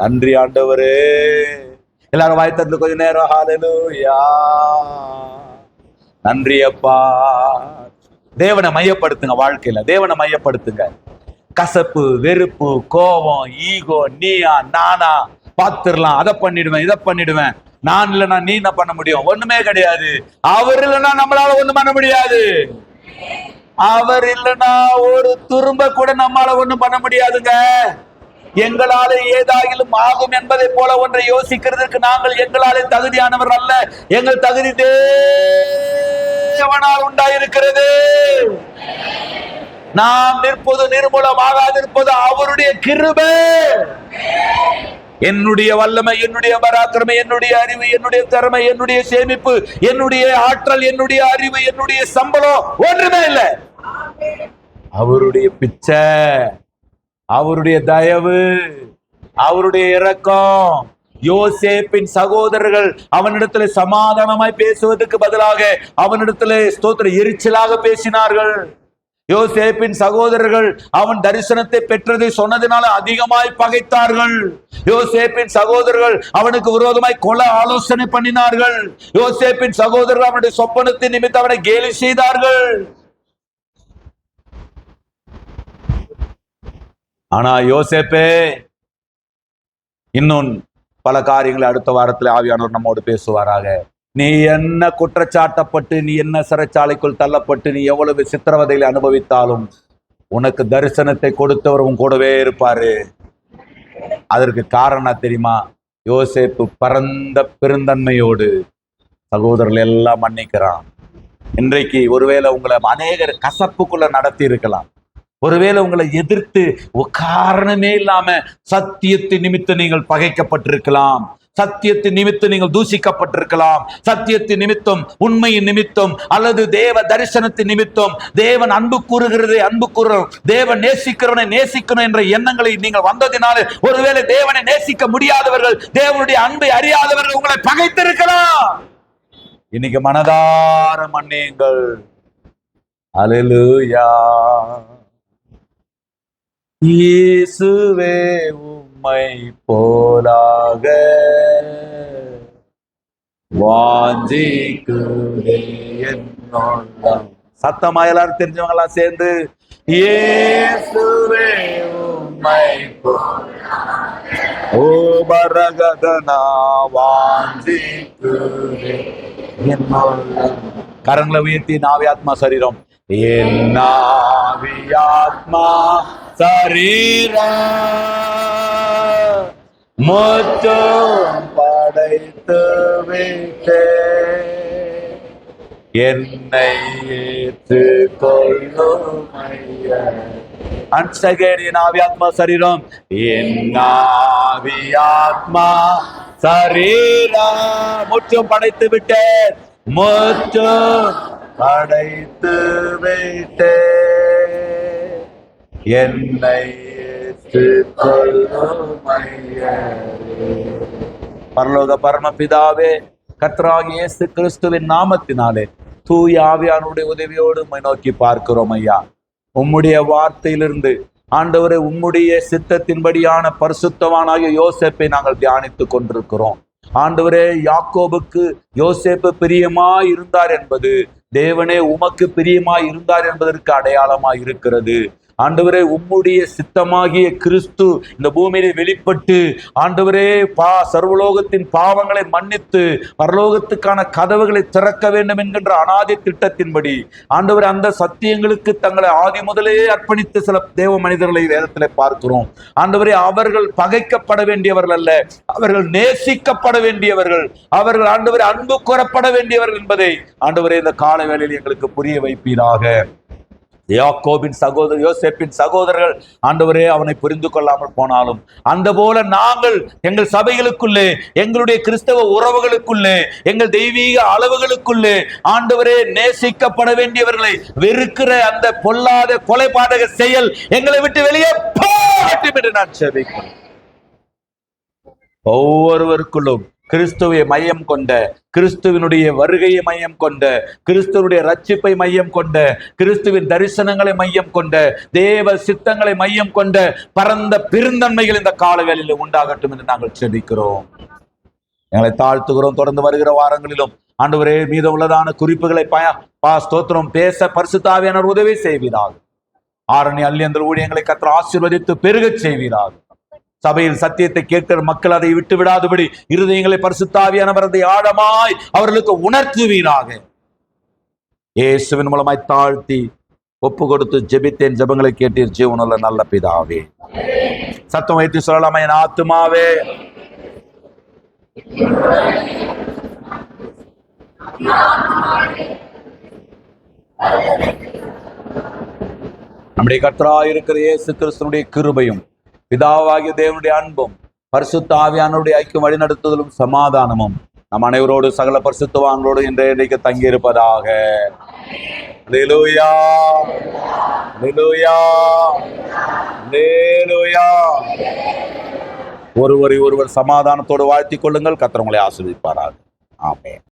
நன்றி ஆண்டவரே. எல்லாரும் வாய் திறந்து கொஞ்ச நேரம் ஹல்லேலூயா. நன்றி அப்பா. தேவனை மையப்படுத்துங்க, வாழ்க்கையில தேவனை மையப்படுத்துங்க. கசப்பு, வெறுப்பு, கோபம், ஈகோ, நீயா நானா, பாத்துரலாம், அதை பண்ணிடுவேன் இதை பண்ணிடுவேன், நான் இல்லைன்னா நீ என்ன பண்ண முடியும்? ஒண்ணுமே கிடையாது. அவர் இல்லைன்னா நம்மளால ஒண்ணும் பண்ண முடியாது. அவர் இல்லைன்னா ஒரு துரும்ப கூட நம்மால ஒண்ணும் பண்ண முடியாதுங்க. எங்களால ஏதாகிலும் ஆகும் என்பதை போல ஒன்றை யோசிக்கிறதுக்கு நாங்கள் எங்களாலே தகுதியானவர் அல்ல. எங்கள் தகுதி தேவனால் உண்டாயிருக்கிறது. நாம் நிற்பது நிர்மூலமாகாதிருப்பது அவருடைய கிருபை. என்னுடைய வல்லமை, என்னுடைய பராக்கிரமை, என்னுடைய அறிவு, என்னுடைய திறமை, என்னுடைய சேமிப்பு, என்னுடைய ஆற்றல், என்னுடைய அறிவு, என்னுடைய சம்பளம் ஒன்றுமே இல்லை. அவருடைய பிச்சை, அவருடைய தயவு, அவருடைய இரக்கம். யோசேப்பின் சகோதரர்கள் அவனிடத்துல சமாதானமாய் பேசுவதற்கு பதிலாக அவனிடத்துல ஸ்தோத்திர எரிச்சலாக பேசினார்கள். யோசேப்பின் சகோதரர்கள் அவன் தரிசனத்தை பெற்றதை சொன்னதினால அதிகமாய் பகைத்தார்கள். யோசேப்பின் சகோதரர்கள் அவனுக்கு விரோதமாய் கொலை ஆலோசனை பண்ணினார்கள். யோசேப்பின் சகோதரர்கள் அவனுடைய சொப்பனத்தின் நிமித்தம் அவனை கேலி செய்தார்கள். ஆனா யோசேப்பே, இன்னும் பல காரியங்களை அடுத்த வாரத்தில் ஆவியானவர் நம்மோடு பேசுவாராக. நீ என்ன குற்றச்சாட்டப்பட்டு, நீ என்ன சிறைச்சாலைக்குள் தள்ளப்பட்டு, நீ எவ்வளவு சித்திரவதைகளை அனுபவித்தாலும் உனக்கு தரிசனத்தை கொடுத்தவர் உன் கூடவே இருப்பாரு. அதற்கு காரணம் தெரியுமா? யோசேப்பு பரந்த பெருந்தன்மையோடு சகோதரர்கள் எல்லாம் மன்னிக்கிறான். இன்றைக்கு ஒருவேளை உங்களை அநேகர் கசப்புக்குள்ள நடத்தி இருக்கலாம். ஒருவேளை உங்களை எதிர்த்து காரணமே இல்லாம சத்தியத்தின் நிமித்தம் நீங்கள் பகைக்கப்பட்டிருக்கலாம். சத்தியத்தின் நிமித்தம் நீங்கள் தூசிக்கப்பட்டிருக்கலாம். சத்தியத்தின் நிமித்தம், உண்மையின் நிமித்தம், அல்லது தேவ தரிசனத்தின் நிமித்தம், தேவன் அன்பு கூறுகிறதை அன்பு கூறும், தேவன் நேசிக்கிறவனை நேசிக்கணும் என்ற எண்ணங்களை நீங்கள் வந்ததினாலே ஒருவேளை தேவனை நேசிக்க முடியாதவர்கள், தேவனுடைய அன்பை அறியாதவர்கள் உங்களை பகைத்திருக்கலாம். இன்னைக்கு மனதார மன்னியுங்கள். அல்லேலூயா. இயேசுவே உம்மை போலாக வாஞ்சிக்குதே என் உள்ளம். சத்தமா எல்லாரும் தெரிஞ்சவங்க எல்லாம் சேர்ந்து இயேசுவே உம்மை போலாக ஓ பரகதனா வாஞ்சிக்குதே என் உள்ளம். கரங்களை உயர்த்தி நாவி ஆத்மா சரீரம், என் ஆவி ஆத்மா சரீரம் மொத்தம் படைத்து விட்டே என்னை ஏற்றுக்கொள்ளும் ஐயா. அன்சகேடின் ஆவி ஆத்மா சரீரம், என் ஆவி ஆத்மா சரீரம் முற்றும் படைத்து விட்டேன், முற்றும் படைத்து விட்டே என்னை பரலோக பரமபிதாவே, கர்த்தராகிய இயேசு கிறிஸ்துவின் நாமத்தினாலே தூய ஆவியானுடைய உதவியோடு உம்மை நோக்கி பார்க்கிறோம் ஐயா. உம்முடைய வார்த்தையிலிருந்து ஆண்டவரே, உம்முடைய சித்தத்தின்படியான பரிசுத்தவானாகிய யோசேப்பை நாங்கள் தியானித்துக் கொண்டிருக்கிறோம். ஆண்டவரே, யாக்கோபுக்கு யோசேப்பு பிரியமாய் இருந்தார் என்பது தேவனே உமக்கு பிரியமாய் இருந்தார் என்பதற்கு அடையாளமாய் இருக்கிறது. ஆண்டவரே, உம்முடைய சித்தமாகிய கிறிஸ்து இந்த பூமியிலே வெளிப்பட்டு ஆண்டவரே சர்வலோகத்தின் பாவங்களை மன்னித்து பரலோகத்துக்கான கதவுகளை திறக்க வேண்டும் என்கின்ற அநாதி திட்டத்தின்படி ஆண்டவரே அந்த சத்தியங்களுக்கு தங்களை ஆதி முதலே அர்ப்பணித்து சில தேவ மனிதர்களை வேதத்திலே பார்க்கிறோம். ஆண்டவரே, அவர்கள் பகைக்கப்பட வேண்டியவர்கள் அல்ல, அவர்கள் நேசிக்கப்பட வேண்டியவர்கள், அவர்கள் ஆண்டவரே அன்பு கூறப்பட வேண்டியவர்கள் என்பதை ஆண்டவரே இந்த கால வேளையில் எங்களுக்கு புரிய வைப்பீராக. யாக்கோபின் சகோதரர், யோசேப்பின் சகோதரர்கள் ஆண்டவரே அவனை புரிந்து கொள்ளாமல் போனாலும் அந்த போல நாங்கள் எங்கள் சபைகளுக்குள்ளே, எங்களுடைய கிறிஸ்தவ உறவுகளுக்குள்ளே, எங்கள் தெய்வீக அளவுகளுக்குள்ளே ஆண்டவரே நேசிக்கப்பட வேண்டியவர்களை வெறுக்கிற அந்த பொல்லாத கொலைபாதக செயல் எங்களை விட்டு வெளியே போகட்டும் என்று நான் செபிக்கிறேன். ஒவ்வொருவருக்குள்ளும் கிறிஸ்துவை மையம் கொண்ட, கிறிஸ்துவினுடைய வருகையை மையம் கொண்ட, கிறிஸ்துவனுடைய ரட்சிப்பை மையம் கொண்ட, கிறிஸ்துவின் தரிசனங்களை மையம் கொண்ட, தேவ சித்தங்களை மையம் கொண்ட பரந்த பெருந்தன்மைகள் இந்த காலவேளையில் உண்டாகட்டும் என்று நாங்கள் செபிக்கிறோம். எங்களை தாழ்த்துகிறோம். தொடர்ந்து வருகிற வாரங்களிலும் ஆண்டவரே மீதமுள்ளதான குறிப்புகளை ஸ்தோத்திரம் பேச பரிசுத்த ஆவியானவர் உதவி செய்வீராக. ஆரணி அல்லியந்தல் ஊழியங்களை கர்த்தர் ஆசீர்வதித்து பெருகச் செய்வீராக. சபையில் சத்தியத்தை கேட்கிற மக்கள் அதை விட்டு விடாதபடி இருதயங்களை பரிசுத்தாவியானவரதை ஆழமாய் அவர்களுக்கு உணர்த்துவீராக. இயேசுவின் மூலமாய் தாழ்த்தி ஒப்பு கொடுத்து ஜெபித்தேன். ஜெபங்களை கேட்டீர் ஜீவனுள்ள நல்ல பிதாவே. சத்தம் வைத்து சொல்லலாமா? என் ஆத்துமாவே நம்முடைய கர்த்தராய் இருக்கிற இயேசு கிறிஸ்துவினுடைய கிருபையும் பிதாவாகிய தேவனுடைய அன்பும் பரிசுத்த ஆவியானவருடைய ஐக்கியம் வழிநடத்துதலும் சமாதானமும் நம் அனைவரோடு சகல பரிசுத்தவான்களோடு இன்றைக்கு தங்கியிருப்பதாக. அல்லேலூயா, அல்லேலூயா, அல்லேலூயா. ஒருவரை ஒருவர் சமாதானத்தோடு வாழ்த்திக் கொள்ளுங்கள். கர்த்தர் உங்களை ஆசீர்வதிப்பாராக. ஆமென்.